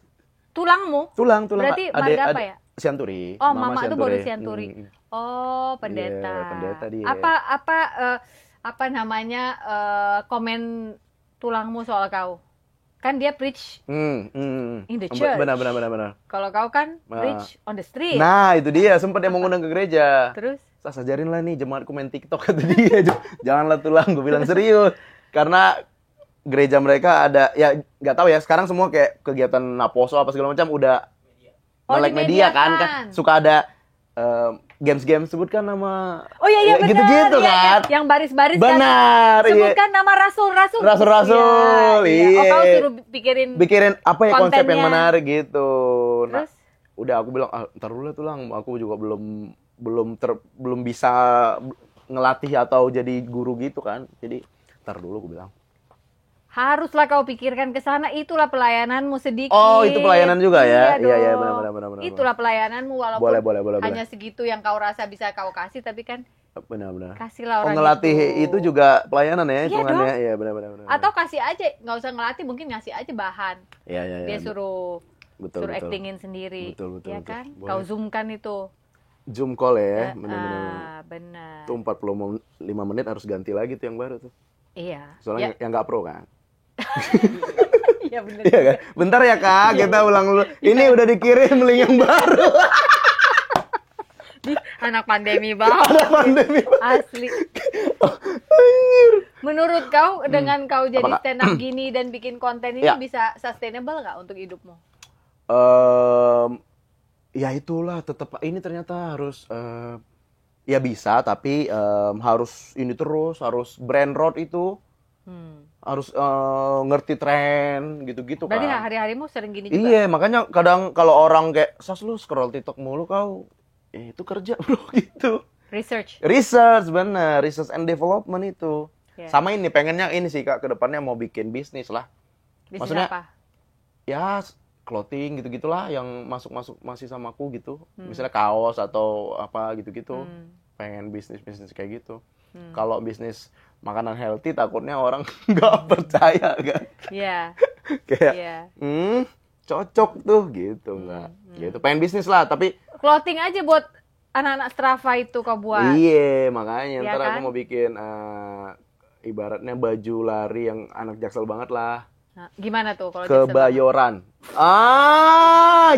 Tulangmu? Tulang. Berarti marga apa ya? Sianturi. Oh, mama tuh baru Sianturi. Hmm. Oh, pendeta. Iya, pendeta dia. Apa namanya komen tulangmu soal kau? Kan dia preach in the church. Benar. Kalau kau kan preach on the street. Nah, itu dia. Sempat dia mengundang ke gereja. Terus? Sas, ajarin lah nih jemaatku main TikTok, kata dia. Janganlah tulang, gue bilang serius. Karena gereja mereka ada, ya nggak tahu ya, sekarang semua kayak kegiatan Naposo apa segala macam udah melek media kan suka ada games-games, sebutkan nama. Oh iya benar. gitu-gitu Iya, kan. Yang baris-baris Benar, kan. Sebutkan nama rasul-rasul. Rasul-rasul, Iya. Oh, iya. kau suruh pikirin apa ya konsep yang kontennya. menarik gitu. Nah, Terus? udah aku bilang, ntar dulu lah tulang, aku juga belum bisa ngelatih atau jadi guru gitu kan. Jadi ntar dulu aku bilang. Haruslah kau pikirkan ke sana, itulah pelayananmu sedikit. Oh, itu pelayanan juga ya? Iya, benar. Itulah pelayananmu, walaupun Boleh. hanya segitu yang kau rasa bisa kau kasih, tapi kan Benar. kasihlah Oh, orang ngelatih itu juga pelayanan ya, Iya hitungannya. dong. Iya, benar. Atau kasih aja, nggak usah ngelatih, mungkin ngasih aja bahan. Iya. Dia suruh betul. actingin sendiri. Betul. Ya kan? Boleh. Kau zoomkan itu. Zoom call ya, benar. Benar. Itu 45 menit harus ganti lagi tuh yang baru tuh. Iya. Soalnya yang nggak pro kan. Iya benar. Iya kan? Bentar ya Kak, kita ulang dulu. Ini udah dikirim link yang baru. Anak pandemi banget. Ada pandemi. Asli. Menurut kau dengan kau jadi Apa, Kak? stand up gini dan bikin konten ini Ya. bisa sustainable nggak untuk hidupmu? Ya itulah, tetap ini ternyata harus ya bisa, tapi harus ini terus, harus brand road itu. Harus ngerti tren gitu-gitu kan. Berarti hari-harimu sering gini juga? Iya, makanya kadang kalau orang kayak, Sas lu scroll TikTok mulu kau, itu kerja bro gitu. Research, bener, research and development itu. Yeah. Sama ini, pengennya ini sih Kak, kedepannya mau bikin bisnis lah. Bisnis Maksudnya, apa? Ya, clothing gitu-gitulah yang masuk masih sama aku gitu. Misalnya kaos atau apa gitu-gitu. Pengen bisnis kayak gitu. Kalau bisnis makanan healthy takutnya orang nggak percaya kan. Iya. Kayak, Iya. cocok tuh gitu nggak. Gitu. Pengen bisnis lah, tapi Clothing aja buat anak-anak Strava itu kau buat. iya, makanya Iya ntar aku kan? mau bikin ibaratnya baju lari yang anak Jaksel banget lah. Nah, gimana tuh kalau Jaksel banget? Kebayoran.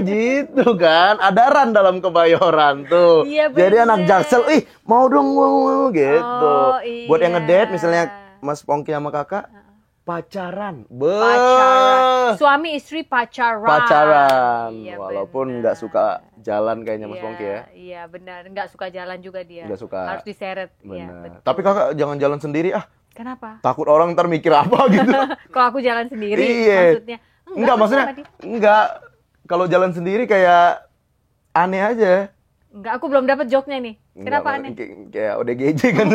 Gitu kan. Ada ran dalam Kebayoran tuh. Iya, jadi anak bener. Jaksel, mau dong gitu. Oh, Buat yang iya. ngedate misalnya Mas Pongki sama Kakak pacaran. Pacaran. Suami istri pacaran. Pacaran. Iya, Walaupun bener. nggak suka jalan kayaknya Mas Iya, Pongki ya. Iya benar, nggak suka jalan juga dia. Nggak suka. Harus diseret. Iya, Benar. betul. Tapi Kakak jangan jalan sendiri ah. Kenapa? Takut orang ntar mikir apa gitu. Kalau aku jalan sendiri, Iya. maksudnya? Enggak, maksudnya sama dia. enggak. Kalau jalan sendiri kayak aneh aja. Enggak, aku belum dapat joknya nih. Kenapa Enggak, aneh? Kayak ODGJ kan.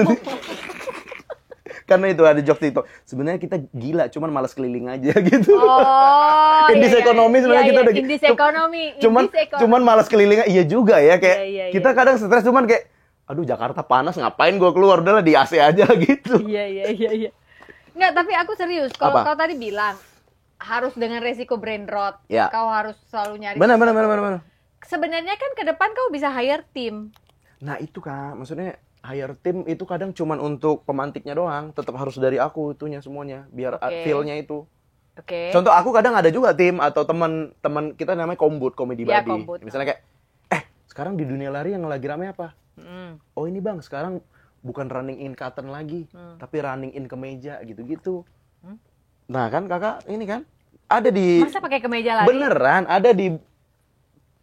Karena itu ada jokes itu. Sebenarnya kita gila, cuman malas keliling aja gitu. Oh, Indis ekonomi sebenarnya kita udah Indis ekonomi. Cuman malas keliling. Iya juga ya, kayak Iya, iya, kita iya. kadang stres cuman kayak aduh Jakarta panas, ngapain gua keluar, udahlah di AC aja gitu. Iya. Enggak, tapi aku serius. Kalau Apa? kau tadi bilang harus dengan resiko brain rot. Ya. Kau harus selalu nyari. Benar. Sebenarnya kan ke depan kau bisa hire tim. Nah itu Kak, maksudnya hire tim itu kadang cuman untuk pemantiknya doang, tetap harus dari aku itunya semuanya, biar Oke. feel-nya itu. Oke. Contoh aku kadang ada juga tim atau teman kita namanya Kombut, komedi Ya, buddy. Kombut. Misalnya kayak sekarang di dunia lari yang lagi rame apa? Oh ini Bang, sekarang bukan running in curtain lagi, tapi running in kemeja gitu-gitu. Nah kan kakak ini kan ada di Masa pakai kemeja lari? beneran ada di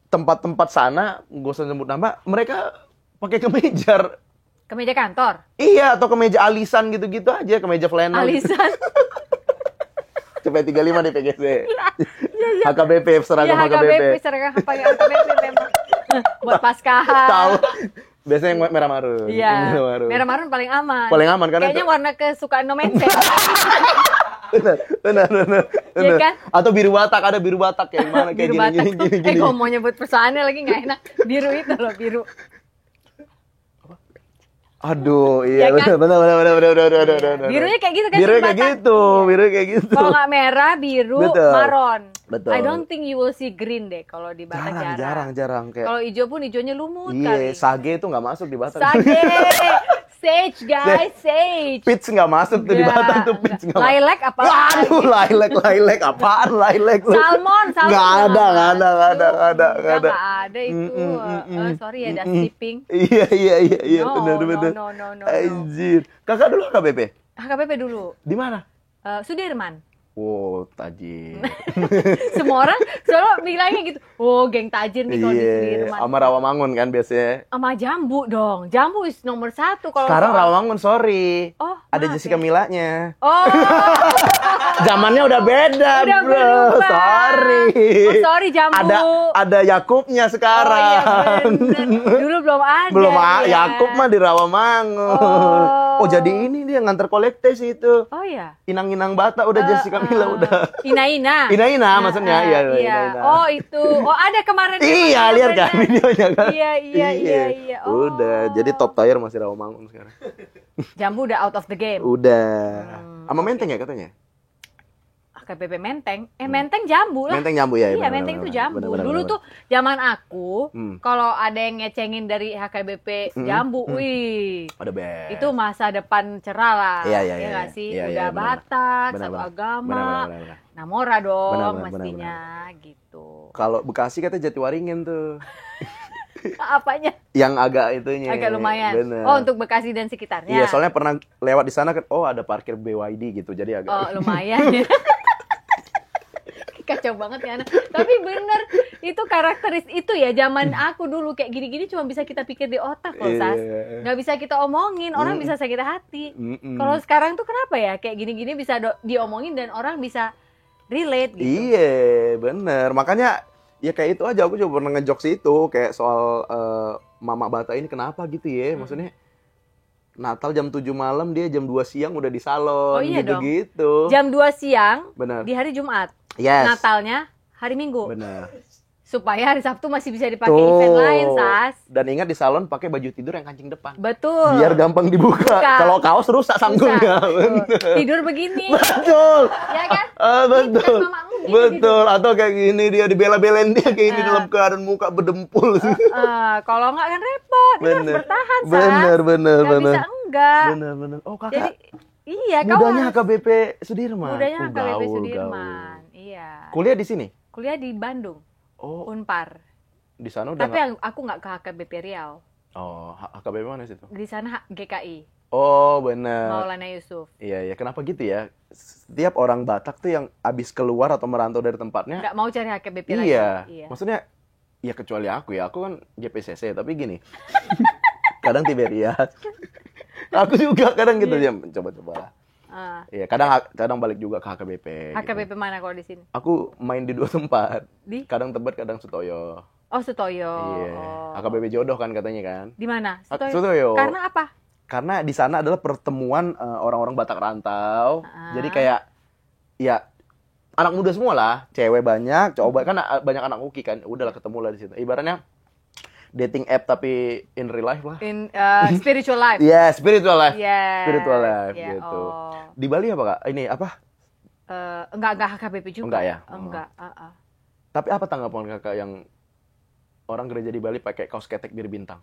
tempat-tempat sana, gak usah sebut nama, mereka pakai kemeja. Kemeja kantor? Iya, atau kemeja alisan gitu-gitu aja, kemeja flannel. Alisan? Cepet 35 di PGC. Iya. HKBP, seragam HKBP. Seragam HKBP memang. Buat Paskahan. Tahu. Biasanya yang merah marun. Iya. Merah Merah marun paling aman. Paling aman karena kayaknya warna kesukaan Nomense. benar. Iya kan? Atau biru Batak, ada biru Batak kayak gimana kayak Biru Batak. gini. Kok mau nyebut perusahaannya lagi nggak enak. Biru itu loh, biru. Aduh, iya Ya kan? benar. Birunya kayak gitu kan? Biru Biru kayak Batak. gitu, biru kayak gitu. Kalau nggak merah, biru, Betul. maron. Betul. I don't think you will see green deh kalau di Batak Jarang kayak. Kalau hijau pun hijaunya lumut Iya, kali. sage itu nggak masuk di Batak. Sage. Sage guys, sage. Peach nggak masuk tuh di Nggak, Batak tuh peach nggak masuk. Lilac apa? Waduh, lilac apaan lilac lu? Salmon. Nggak ada. Nggak ada itu. Sorry ya, that's sleeping. Iya, No, benar. no. Anjir. Kakak dulu HKBP? HKBP dulu. Di mana? Sudirman. Wow, tajir. Semua orang selalu bilangnya gitu. Oh, geng tajir nih kalau di Sudirman. Iya, sama Rawamangun kan biasanya. Sama Jambu dong. Jambu is nomor 1 kalau Sekarang soal- Rawamangun, sorry. Oh, ada maaf Jessica ya. Milanya. Oh, Zamannya udah beda, Udah bro. berubah. Sorry. Oh, sorry, Jambu. Ada Yakubnya oh sekarang. iya bener. Dulu belum ada. Belum ya. Yakub mah di Rawamangun. Oh, jadi ini dia nganter kolektes itu. Oh iya. Inang-inang Bata udah Jessica Mila udah. Ina-ina. Ina maksudnya. Iya. Iya. Oh, itu. Oh, ada kemarin. Iya, lihat kan bener. videonya kan. Iya. Oh. Udah, jadi top tier masih Rawamangun sekarang. Jambu udah out of the game. Udah. Sama Menteng ya katanya? HKBP Menteng. Menteng Jambu lah. Menteng Jambu ya. Iya, Menteng itu Jambu. Dulu tuh zaman aku, kalau ada yang ngecengin dari HKBP Jambu, wih. Ada best. Itu masa depan cerah lah. Iya. Ya nggak sih? Iya, Udah benar. Batak, Benar, satu benar. agama. Benar. Namora dong Benar, mestinya gitu. Kalau Bekasi katanya Jatiwaringin tuh. Apanya? Yang agak itunya. Agak lumayan. Bener. Oh, untuk Bekasi dan sekitarnya. Iya, soalnya pernah lewat di sana kan, oh ada parkir BYD gitu, jadi agak. Oh, lumayan ya. Kacau banget ya anak. Tapi bener, itu karakteris itu ya zaman aku dulu kayak gini-gini cuma bisa kita pikir di otak loh, Sas. Iya. Nggak bisa kita omongin, orang bisa sakit hati. Kalau sekarang tuh kenapa ya kayak gini-gini bisa diomongin dan orang bisa relate gitu. Iya, bener. Makanya ya kayak itu aja, aku juga pernah ngejokes itu kayak soal Mama Bata ini kenapa gitu ya, maksudnya Natal jam 7 malam, dia jam 2 siang udah di salon, Oh iya dong. gitu-gitu. Jam 2 siang Bener. di hari Jumat. Yes. Natalnya hari Minggu. Bener. Supaya hari Sabtu masih bisa dipakai event lain, Sas. Dan ingat di salon pakai baju tidur yang kancing depan. Betul. Biar gampang dibuka. Buka. Kalau kaos rusak sanggulnya. Betul. Tidur begini. Betul. Ya kan? Betul. Ini kan mamamu gitu, Betul. Atau kayak gini dia dibela-belain dia kayak ini Ah. dalam keadaan muka berdempul. Kalau nggak kan repot. Itu harus Bener. bertahan, Sas. Bener. Nggak bisa enggak. Bener. Oh Jadi, kakak, iya, kau mudanya harus- HKBP Sudirman. Mudanya Oh, HKBP gaul. Sudirman. Iya. Kuliah di sini? Kuliah di Bandung, Oh, Unpar. di sana udah Tapi aku nggak ke HKBP Riau. Oh, HKBP mana situ? Di sana GKI, Oh, bener. Maulana Yusuf. Iya, kenapa gitu ya? Setiap orang Batak tuh yang abis keluar atau merantau dari tempatnya, Nggak mau cari HKBP lagi. iya. Maksudnya, ya kecuali aku ya, aku kan JPCC, tapi gini, kadang Tiberias, aku juga kadang gitu ya, coba-coba lah. Ah. Iya, kadang balik juga ke HKBP. HKBP Gitu. mana kalau di sini? Aku main di 2 tempat, Di? kadang Tebet, kadang Sutoyo. Oh, Sutoyo. Iya, Oh. HKBP jodoh kan katanya kan. Di mana? Sutoyo. Karena apa? Karena di sana adalah pertemuan orang-orang Batak rantau. Ah. Jadi kayak ya anak muda semua lah, cewek banyak, cowok banyak, kan banyak anak uki kan. Udahlah ketemu lah di situ. Ibaratnya dating app tapi in real life lah. In spiritual life. Iya, spiritual life. Yes. Spiritual life Ya, gitu. oh. Di Bali apa Kak? Ini apa? Enggak HKBP juga. Enggak ya? Enggak. Tapi apa tanggapan Kakak yang orang gereja di Bali pakai kaos ketek bir bintang?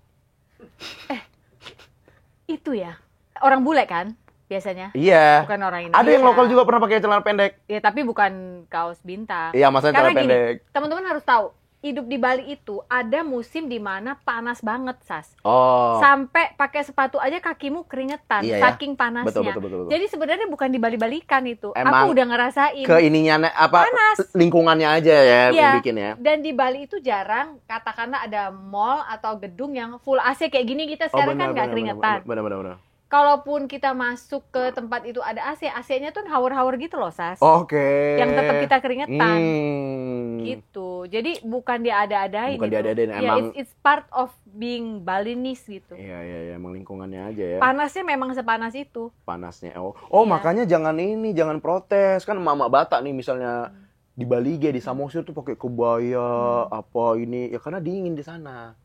Itu ya. Orang bule kan biasanya. Iya. Bukan orang Indonesia. Ada yang lokal juga pernah pakai celana pendek. Ya, tapi bukan kaos bintang. Iya, maksudnya Karena celana gini, pendek. teman-teman harus tahu. hidup di Bali itu ada musim di mana panas banget, Sas. Oh. Sampai pakai sepatu aja kakimu keringetan, Iya, ya. saking panasnya. Betul. Jadi sebenarnya bukan di Bali-balikan itu. Emang Aku udah ngerasain. Ke ininya Panas. lingkungannya aja ya Iya. yang bikin ya. Dan di Bali itu jarang, katakanlah ada mall atau gedung yang full AC kayak gini, kita sekarang kan nggak keringetan. Benar. Kalaupun kita masuk ke tempat itu ada AC, AC-nya tuh haur-haur gitu loh, Sas. Oke. Yang tetap kita keringetan. Gitu. Jadi bukan diada-adain. Bukan itu. diada-adain, Ya, emang- it's part of being Balinese gitu. Iya, emang lingkungannya aja ya. Panasnya memang sepanas itu. Panasnya. Oh, Iya. makanya jangan protes. Kan emak-emak Batak nih misalnya di Balige, di Samosir tuh pakai kebaya apa ini ya karena dingin di sana.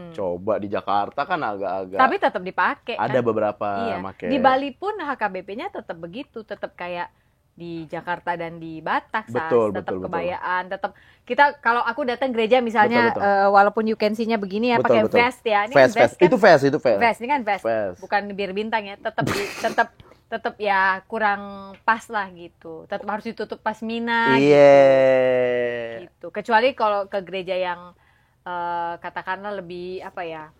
Coba di Jakarta kan agak-agak. Tapi tetap dipakai. Ada kan? beberapa Iya. make. Di Bali pun HKBP-nya tetap begitu, tetap kayak di Jakarta dan di Batak, Sas. Betul, tetap betul. kebayaan, tetap kita kalau aku datang gereja misalnya, Betul. walaupun you can see-nya begini ya, pakai Betul. vest ya. Ini Vest. kan vest kan? Itu vest. Vest, ini kan vest. Vest. Bukan bir bintang ya, tetap ya kurang pas lah gitu. Tetap harus ditutup pas mina Iya. gitu. Kecuali kalau ke gereja yang katakanlah lebih apa ya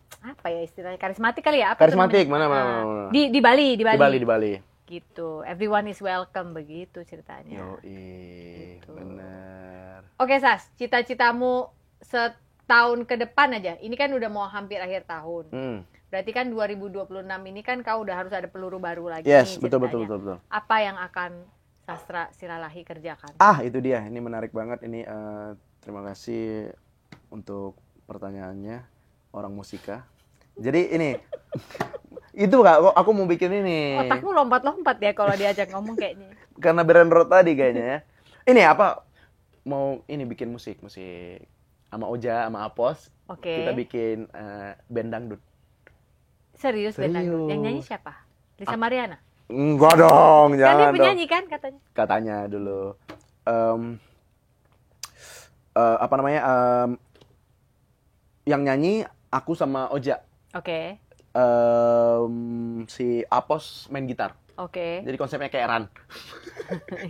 istilahnya karismatik kali ya, apa tuh Karismatik namanya? mana. Di Bali. Di Bali. Gitu. Everyone is welcome begitu ceritanya. Yoi, Gitu. bener. Oke, Sas, cita-citamu setahun ke depan aja. Ini kan udah mau hampir akhir tahun. Berarti kan 2026 ini kan kau udah harus ada peluru baru lagi Yes, nih betul. ceritanya. Apa yang akan Sastra Siralahi kerjakan? Itu dia. Ini menarik banget. Ini terima kasih untuk pertanyaannya orang musika. Jadi ini itu Kak, aku mau bikin ini. Otakmu lompat-lompat ya kalau diajak ngomong kayaknya. Karena brand road tadi kayaknya ya. Ini apa? Mau ini bikin musik sama Oja sama Apos. Oke. Kita bikin band dangdut. Serius. Bendang. Yang nyanyi siapa? Lisa Mariana? Enggak dong, Kan dia jangan dong. penyanyi kan katanya. Katanya dulu. Apa namanya? Yang nyanyi aku sama Oja. Oke. Si Apos main gitar. Oke. Jadi konsepnya kayak Ran.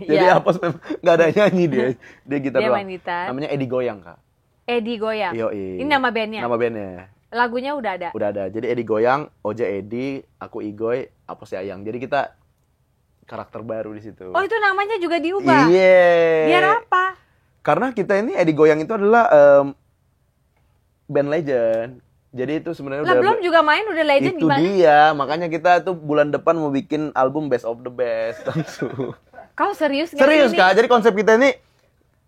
Jadi Iya. Apos nggak ada nyanyi dia gitar Dia doang. main gitar. Namanya Edi Goyang, Kak. Edi Goyang. Yoi. Ini nama bandnya? Nama bandnya. Lagunya udah ada? Udah ada. Jadi Edi Goyang, Oja Edi, aku Igoy, Apos Yayang. Jadi kita karakter baru di situ. Oh, itu namanya juga diubah? Iya. Biar apa? Karena kita ini Edi Goyang itu adalah band legend. Jadi itu sebenarnya Lah belum juga main udah legend itu gimana? dia, makanya kita tuh bulan depan mau bikin album Best of the Best langsung. Kau serius nggak Serius ini? Kak, jadi konsep kita ini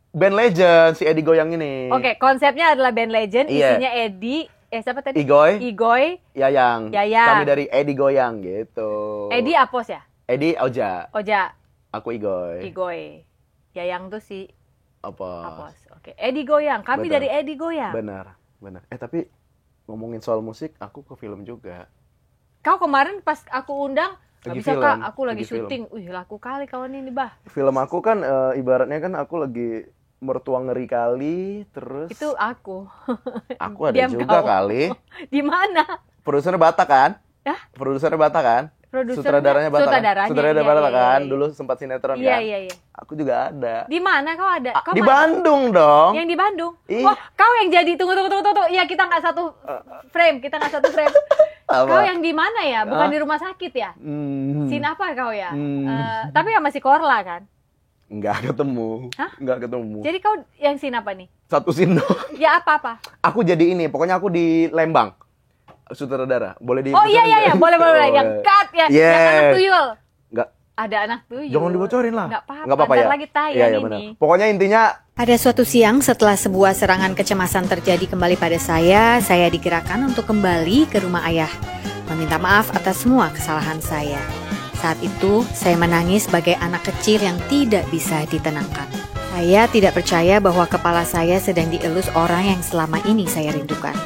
band legend si Edi Goyang ini. Oke, konsepnya adalah band legend, Iya. isinya Edi, siapa tadi? Igoy, Yayang. Kami dari Edi Goyang gitu. Edi Apos ya? Edi Oja, Oja, aku Igoy. Igoy. Yayang tuh si Apa? Apos. Oke, Edi Goyang. Kami Betul. dari Edi Goyang. Benar. Tapi ngomongin soal musik, aku ke film juga. Kau kemarin pas aku undang, nggak Lagi bisa film, Kak, aku lagi lagi film. syuting. Laku kali kawan ini, Bah. Film aku kan ibaratnya kan aku lagi mertua ngeri kali, terus Itu aku. aku ada Diam juga kau. kali. Di mana? Produsernya Batak kan? Hah? Produsernya Batak kan? Sutradaranya Batak. Sutradaranya, Batak iya, kan? iya. Dulu sempat sinetron Iya, kan? iya. Aku juga ada. Di mana kau ada? Kau Di mana? Bandung dong. Yang di Bandung. Ih. Wah, kau yang jadi tunggu. Iya, kita nggak satu frame, Apa? Kau yang di mana ya? Bukan Hah? di rumah sakit ya? Scene apa kau ya? Hmm. Tapi ya masih Korla kan? Nggak ketemu. Hah? Nggak ketemu. Jadi kau yang scene apa nih? Satu scene doang. Ya apa? Aku jadi ini, pokoknya aku di Lembang. Sutradara. Boleh di Oh iya, boleh. Yang cut ya, Yes. yang anak tuyul. Nggak. Ada anak tuyul. Jangan dibocorin lah. Nggak apa-apa, Nggak apa-apa ntar ya. lagi tayang Iya, ini. benar. Pokoknya intinya Pada suatu siang setelah sebuah serangan kecemasan terjadi kembali pada saya digerakkan untuk kembali ke rumah ayah, meminta maaf atas semua kesalahan saya. Saat itu, saya menangis sebagai anak kecil yang tidak bisa ditenangkan. Saya tidak percaya bahwa kepala saya sedang dielus orang yang selama ini saya rindukan.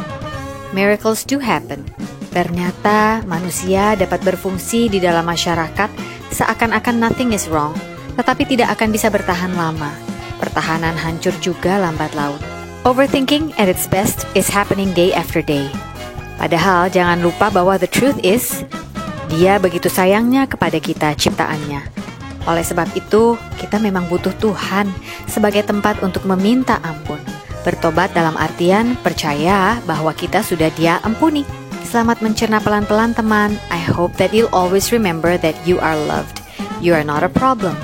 Miracles do happen. Ternyata manusia dapat berfungsi di dalam masyarakat seakan-akan nothing is wrong, tetapi tidak akan bisa bertahan lama. Pertahanan hancur juga lambat laun. Overthinking at its best is happening day after day. Padahal jangan lupa bahwa the truth is, Dia begitu sayangnya kepada kita ciptaannya. Oleh sebab itu, kita memang butuh Tuhan sebagai tempat untuk meminta ampun, Bertobat dalam artian percaya bahwa kita sudah Dia ampuni. Selamat mencerna pelan-pelan teman. I hope that you'll always remember that you are loved. You are not a problem.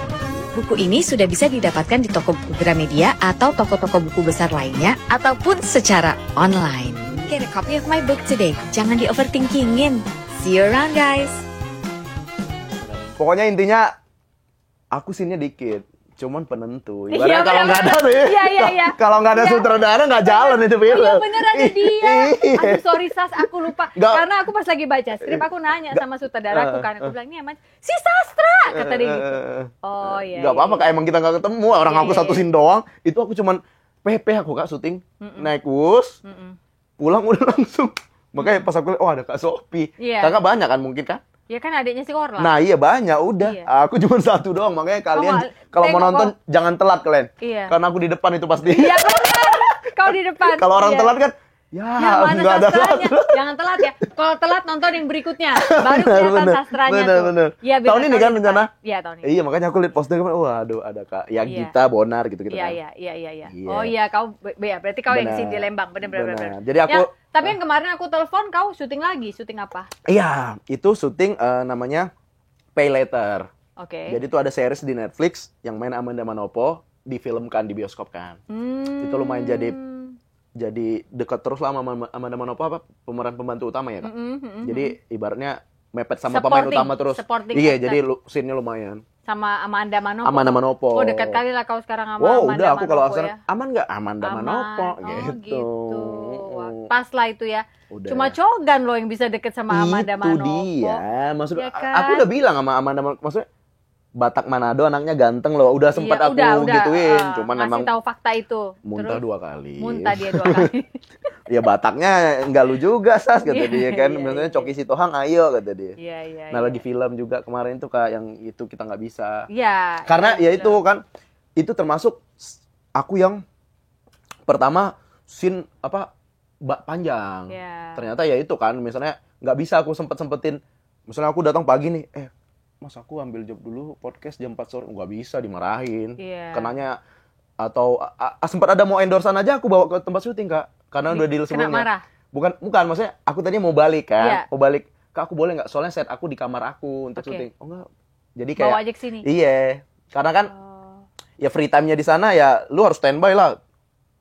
Buku ini sudah bisa didapatkan di toko buku Gramedia atau toko-toko buku besar lainnya ataupun secara online. Get a copy of my book today. Jangan di-overthinkingin. See you around guys. Pokoknya intinya aku scene-nya dikit, cuman penentu. Iya, Ibaratnya kalau nggak ada tuh ya, Iya. kalau nggak ada sutradara nggak jalan itu film. Iya bener ada dia. Iya. Aduh sorry Sas, aku lupa. Nggak. Karena aku pas lagi baca skrip, aku nanya sama sutradara aku kan. Aku bilang, ini emang si Sastra, kata dia gitu. Oh iya. Nggak apa-apa, kayak emang kita nggak ketemu. Orang Iya, aku iya, satu iya. scene doang, itu aku cuman PP aku Kak syuting, naik bus, pulang udah langsung. Makanya pas aku lihat, oh ada Kak Sophie. Iya. Kakak banyak kan mungkin kan? Ya kan adiknya si Korla. Nah iya banyak, udah. Iya. Aku cuma satu doang, makanya kalian nggak kalau mau tengok nonton jangan telat kalian. Iya. Karena aku di depan itu pasti. Iya benar. Kau di depan. Kalau orang Iya. telat kan, Ya mana nggak ada sastranya? telat. Jangan telat ya. Kalau telat nonton yang berikutnya, baru kelihatan sastranya tuh. bener. Iya, biar Tahun ini tahu kan di depan. rencana? Iya tahun ini. Iya makanya aku lihat poster kemarin, waduh ada Kak Iya. Gita, Bonar gitu-gitu kan. Iya. Iya. Oh iya, kau ya berarti kau yang Benar. scene di Lembang, benar. Benar. Jadi aku- tapi yang kemarin aku telepon kau syuting lagi, syuting apa? Iya, itu syuting namanya Pay Later. Oke. Jadi itu ada series di Netflix yang main Amanda Manopo, difilmkan di bioskop kan. Itu lumayan jadi dekat terus lah sama Amanda Manopo, apa pemeran pembantu utama ya Kak. Jadi ibaratnya mepet sama pemain Supporting, utama terus. supporting Iya, actor. jadi scene-nya lumayan. sama Amanda Manopo. Amanda Manopo. Oh dekat kali lah kau sekarang sama Wow, Amanda udah aku kalau Manopo absen ya. aman nggak Amanda Aman. Manopo Oh, gitu. Wah, pas lah itu ya. Udah. Cuma Cogan loh yang bisa deket sama Amanda Itu Manopo. dia. Maksudnya Ya kan? aku udah bilang sama Amanda Manopo, maksudnya Batak Manado anaknya ganteng loh. Udah sempat Iya, aku gituin, cuman ngasih memang tahu fakta itu. muntah Terus 2 kali. muntah dia 2 kali. Ya Bataknya nggak lu juga Sas kata Iya, dia kan. iya, Maksudnya iya. Coki Sitohang ayo kata dia. Iya. Nah lagi film juga kemarin tuh Kak yang itu kita nggak bisa. Iya. Karena iya, ya itu kan itu termasuk aku yang pertama scene apa panjang. Iya. Ternyata ya itu kan misalnya nggak bisa aku sempetin. Misalnya aku datang pagi nih, Mas aku ambil job dulu podcast jam 4 sore, nggak bisa dimarahin. Iya. Kenanya atau sempat ada mau endorsean aja aku bawa ke tempat syuting Kak, karena udah deal Kena sebelumnya. marah. Bukan maksudnya aku tadi mau balik kan, Iya. mau balik. Kak aku boleh nggak? Soalnya set aku di kamar aku untuk Oke. syuting. Oh enggak. Jadi kayak Bawa aja ke sini. iya, karena kan Oh. ya free time-nya di sana ya lu harus standby lah.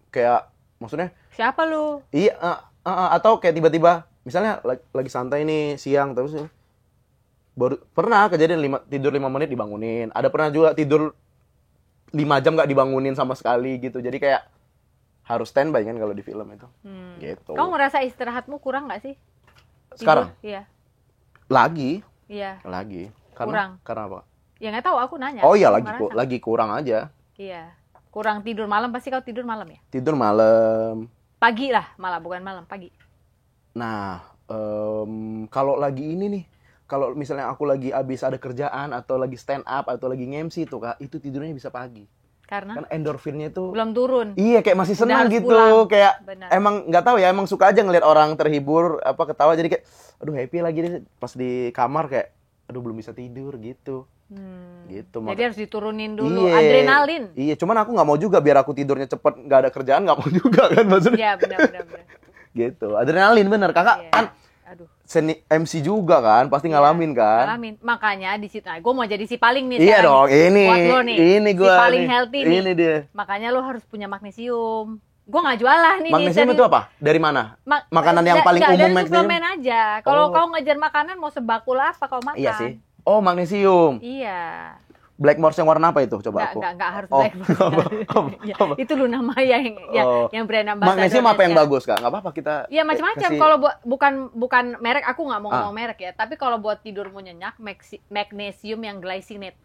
Kayak maksudnya Siapa lu? iya atau kayak tiba-tiba misalnya lagi santai nih siang terus baru pernah kejadian tidur 5 menit dibangunin. Ada pernah juga tidur 5 jam nggak dibangunin sama sekali gitu. Jadi kayak harus standby kan kalau di film itu. Gitu. Kamu merasa istirahatmu kurang nggak sih? Tidur? Sekarang Iya. lagi. Kurang. Karena apa? Ya nggak tahu aku nanya. Oh iya Kamu lagi ngerasa? lagi kurang aja. Iya. Kurang tidur malam, pasti kau tidur malam ya? Tidur malam. Pagi lah, malah bukan malam, pagi. Nah, kalau lagi ini nih, kalau misalnya aku lagi abis ada kerjaan atau lagi stand up atau lagi nge-MC tuh Kak, itu tidurnya bisa pagi. Karena Kan endorfinnya tuh belum turun. iya kayak masih senang harus gitu, pulang. kayak Benar. emang nggak tahu ya, emang suka aja ngeliat orang terhibur apa ketawa jadi kayak aduh happy lagi nih pas di kamar kayak aduh belum bisa tidur gitu. Gitu Jadi harus diturunin dulu Iya. adrenalin. Iya, cuman aku nggak mau juga biar aku tidurnya cepet, nggak ada kerjaan nggak mau juga kan maksudnya. Iya, benar. Gitu. Adrenalin bener. Kakak Iya. kan Aduh, MC juga kan, pasti ngalamin kan. ngalamin. Makanya di situ, gue mau jadi si paling nih Iya sekarang dong, nih. ini. Buat lo nih. Ini gua si paling nih. healthy nih. Ini dia. Makanya lo harus punya magnesium. Gue nggak jualan nih. Magnesium itu apa? Dari mana? Makanan yang paling umum dari magnesium? suplemen aja. Kalau Oh. kau ngejar makanan mau sebakul apa kau makan? Iya sih. Oh, magnesium. Iya. Blackmores yang warna apa itu? Coba aku. Nggak harus Oh, black. Ya, apa? itu Luna Maya yang brand ambassador. Magnesium apa yang bagus, Kak? Nggak apa-apa kita. Ya macam-macam. kasih- Kalau bukan merek, aku nggak mau ngomong merek ya. Tapi kalau buat tidurmu nyenyak, magnesium yang glycinate.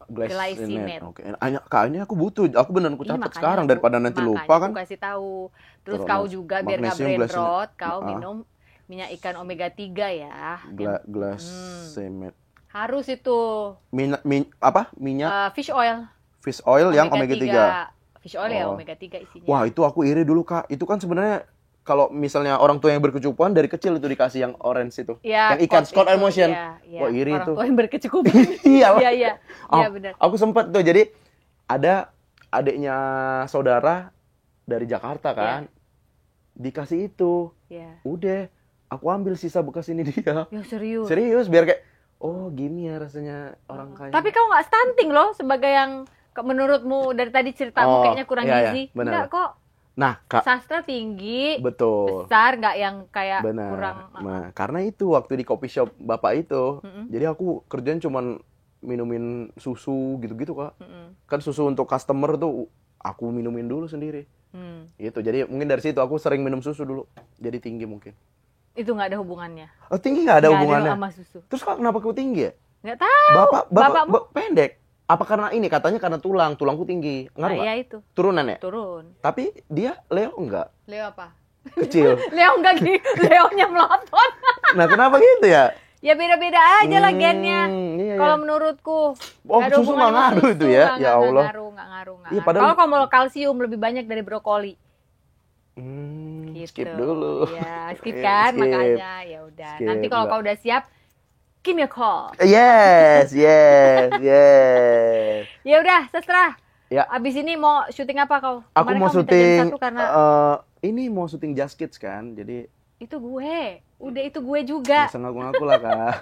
Glycinate. Oke. Kayaknya aku butuh. Aku beneran aku Ih, catat makanya sekarang daripada nanti makanya lupa kan. aku kasih tahu. Terus Terus kau juga biar nggak magnesium, brain rot, glycinate. kau minum minyak ikan omega 3 ya. Glycinate. Harus itu Minyak fish oil. fish oil yang omega 3. Fish oil ya Oh. omega 3 isinya. Wah, itu aku iri dulu, Kak. Itu kan sebenarnya kalau misalnya orang tua yang berkecukupan dari kecil itu dikasih yang orange itu. Ya, yang ikan Scott itu, Emotion. iya. Wah, iri Orang itu. tua yang berkecukupan. Iya. Iya, Oh, benar. Aku sempat tuh jadi ada adiknya saudara dari Jakarta kan. Dikasih itu. Iya. Udah, aku ambil sisa bekas ini dia. Ya serius. Serius, biar kayak, oh gini ya rasanya orang kaya. Tapi kau nggak stunting loh sebagai yang menurutmu dari tadi ceritamu kayaknya kurang gizi. benar. Enggak kok. Nah, Kak, Sastra tinggi, betul. besar, nggak yang kayak Benar. kurang. Nah, karena itu waktu di coffee shop bapak itu, jadi aku kerjaan cuman minumin susu gitu-gitu Kak. Kan susu untuk customer tuh aku minumin dulu sendiri. Itu. Jadi mungkin dari situ aku sering minum susu dulu. Jadi tinggi mungkin. Itu nggak ada hubungannya. Oh, tinggi nggak ada hubungannya? Nggak ada sama susu. Terus Kak, kenapa aku tinggi ya? Nggak tahu. Bapakmu? Pendek. Apa karena ini? Katanya karena tulangku tinggi. Ngaruh nggak? Ya itu. Turunan ya? Turun. Tapi dia Leo enggak. Leo apa? Kecil. Leo enggak gitu. Leonya melotot. Nah, kenapa gitu ya? Ya beda-beda aja lah gennya. Iya, Kalau iya. menurutku. Oh, nggak ada susu hubungan nggak sama ngaruh susu, itu ya? Ya Allah. Nggak ngaruh. Iya, padahal- Kalau kamu kalsium lebih banyak dari brokoli. Gitu. Skip dulu. Ya, skip Iya, kan, skip. makanya ya udah. Skip, Nanti kalau enggak. kau udah siap, give me a call. Yes. Ya udah, Sastra. Ya. Abis ini mau syuting apa kau? Aku Kemarin mau kau minta syuting, jam 1 karena ini mau syuting Just Kids kan, jadi itu gue. Udah itu gue juga. bisa ngaku-ngaku lah Kak.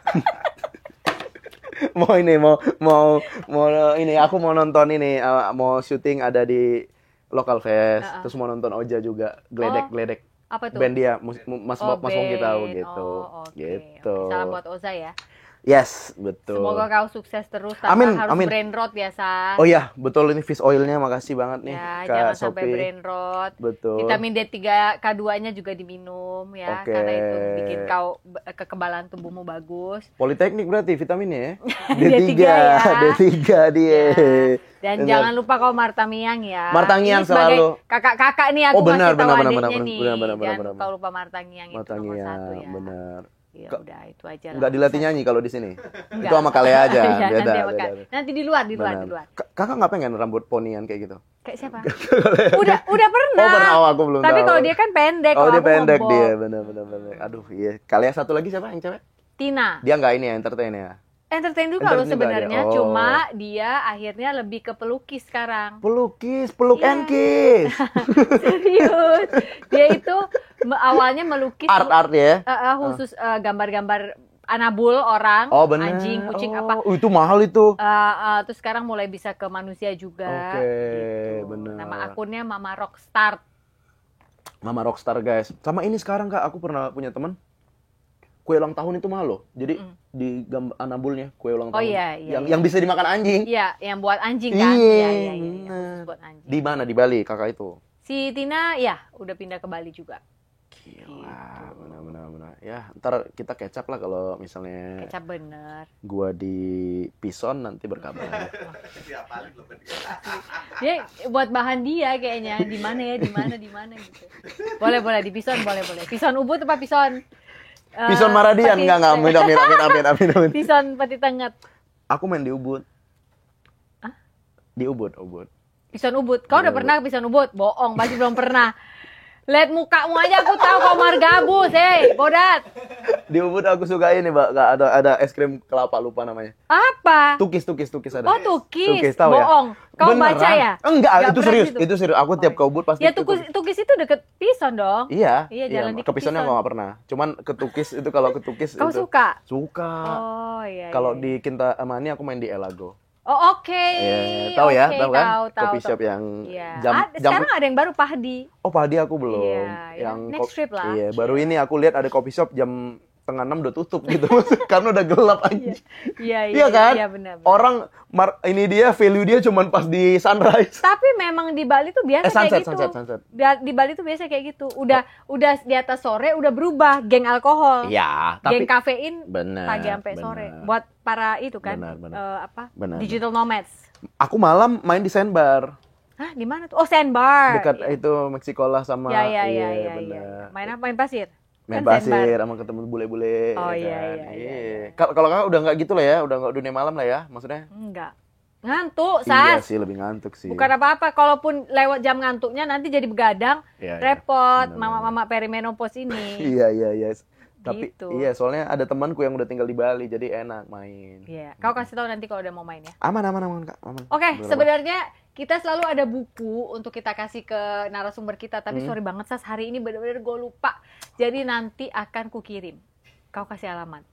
Ini aku mau nonton ini, mau syuting ada di Local Fest, terus mau nonton Oja juga, Gledek. Apa tuh? Band dia, Mas Wongki tahu band. gitu. Oke. Gitu. Salam buat Oza ya. Yes, betul. Semoga kau sukses terus tanpa Amin, harus amin. brain rot biasa. Oh iya, betul ini fish oilnya, makasih banget nih Ya, Kak jangan sampai Sophie. brain rot. Betul. Vitamin D3 K2-nya juga diminum ya, Oke. karena itu bikin kau kekebalan tubuhmu bagus. Politeknik berarti vitaminnya ya. D3 ya. D3 dia. Ya. Dan Benar. jangan lupa kau Marta Miang ya. Marta Miang Ini sebagai selalu. kakak-kakak nih aku Oh, benar, masih tahu benar, adiknya benar, nih. benar, Jangan kau lupa Marta Miang itu Marta nomor Miang, 1 ya. benar. Ya Ka- udah itu aja lah. Enggak dilatih nyanyi kalau di sini. Enggak. Itu sama Kalea aja, Iya, beda. nanti, beda. nanti di luar. Benar. Kakak nggak pengen rambut ponian kayak gitu? Kayak siapa? udah pernah. Oh, pernah. Oh, aku belum Tapi tahu. kalau dia kan pendek, Oh, kalau dia aku pendek ngebob. dia, benar. Aduh, iya. Kalea satu lagi siapa yang cewek? Tina. Dia nggak ini ya, entertain ya. Entertain juga loh Entertain juga sebenarnya, dia. Oh. cuma dia akhirnya lebih ke pelukis sekarang. Peluk Iya. and kiss. Serius. Dia itu awalnya melukis Art ya. khusus gambar-gambar anabul orang, Oh, benar. anjing, kucing apa. Itu mahal itu. Terus sekarang mulai bisa ke manusia juga. Oke, gitu. benar. Nama akunnya Mama Rockstar. Mama Rockstar guys. Sama ini sekarang Kak, aku pernah punya teman. Kue ulang tahun itu mahal loh. Jadi di gambar anabulnya kue ulang tahun. Oh, iya, iya, yang bisa dimakan anjing. Iya, yang buat anjing kan? Iya, Iya, benar. khusus buat anjing. Di mana? Di Bali kakak itu. Si Tina ya udah pindah ke Bali juga. Gila, benar. Ya, ntar kita kecap lah kalau misalnya Kecap bener. gua di Pison nanti berkabar. Dia buat bahan dia kayaknya di mana ya, di mana gitu. Boleh di Pison boleh. Pison Ubud apa Pison? Pison Maradian Peti- enggak. Amin. Pison Peti Tengah. Aku main di Ubud. Hah? Di Ubud. Pison Ubud. Kau udah Iya, pernah ke Pison Ubud? Bohong, masih belum pernah. Lihat mukamu aja aku tahu kau margabus, bodat. Di Ubud aku suka ini, Mbak. Ada es krim kelapa lupa namanya. Apa? Tukis ada. Oh, tukis. Tahu ya? Bohong. Kau Beneran? baca ya? Enggak, Nggak itu pernah serius. gitu. Itu serius. Aku tiap ke Ubud pasti Ya ke tukis itu deket Pison dong. Iya. Iya, jalan dikit ke Pisonnya Pison. gua nggak pernah. Cuman ke Tukis itu kalau ke Tukis Kau itu suka? suka. Oh iya. Kalau iya. di Kinta Amani aku main di Elago. Oh oke. Iya, tahu ya, Oke, tahu kan? tahu. Coffee shop yang Iya. jam Sekarang ada yang baru Pahdi. Oh, Padi aku belum. Iya, next trip lah. Iya, baru ini aku lihat ada coffee shop jam 5:30 udah tutup gitu. Karena udah gelap aja. Iya kan? Iya benar. Orang ini dia value dia cuman pas di sunrise. Tapi memang di Bali tuh biasa kayak gitu. Sunset. Di Bali tuh biasa kayak gitu. Udah di atas sore udah berubah geng alkohol. Iya, Geng tapi kafein benar. pagi sampai benar. sore. Buat para itu kan Benar. apa? Digital nomads. Aku malam main di Sandbar. Hah, di mana tuh? Oh, Sandbar. Dekat itu Meksikola sama Iya. benar. Main apa? Main pasir. Main Kan pasir Sandbar. sama ketemu bule-bule. Oh, ya iya. kan? Kalau kakak udah nggak gitu lah ya, udah nggak dunia malam lah ya, maksudnya. Enggak. Ngantuk, Iya Sas. sih, lebih ngantuk sih. Bukan apa-apa, kalaupun lewat jam ngantuknya nanti jadi begadang, Iya, repot benar. mama-mama perimenopause ini. Iya. Tapi gitu. iya, soalnya ada temanku yang udah tinggal di Bali, jadi enak main. Iya, kau kasih tahu nanti kalau udah mau main ya. Aman Kak, aman. Oke, Bener, sebenarnya kita selalu ada buku untuk kita kasih ke narasumber kita, tapi sorry banget Sas, hari ini benar-benar gue lupa. Jadi nanti akan kukirim. Kau kasih alamat.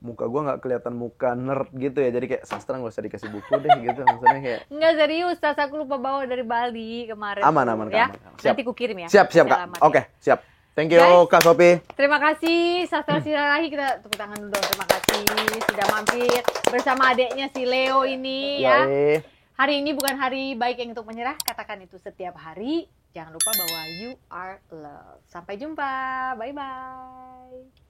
Muka gua nggak kelihatan muka nerd gitu ya, jadi kayak sastra nggak usah dikasih buku deh gitu, maksudnya kayak. Enggak serius, Sas, aku lupa bawa dari Bali kemarin. Aman, tuh, ya. Kak, aman. Siap. Nanti kukirim ya. Siap kasih Kak. alamat Oke, ya. siap. Thank you Guys, Kak Sophie. Terima kasih Sastra Sirarahi, kita tepuk tangan dulu dong. Terima kasih sudah mampir bersama adeknya si Leo ini ya. Yoi. Hari ini bukan hari baik yang untuk menyerah, katakan itu setiap hari. Jangan lupa bahwa you are loved. Sampai jumpa, bye-bye.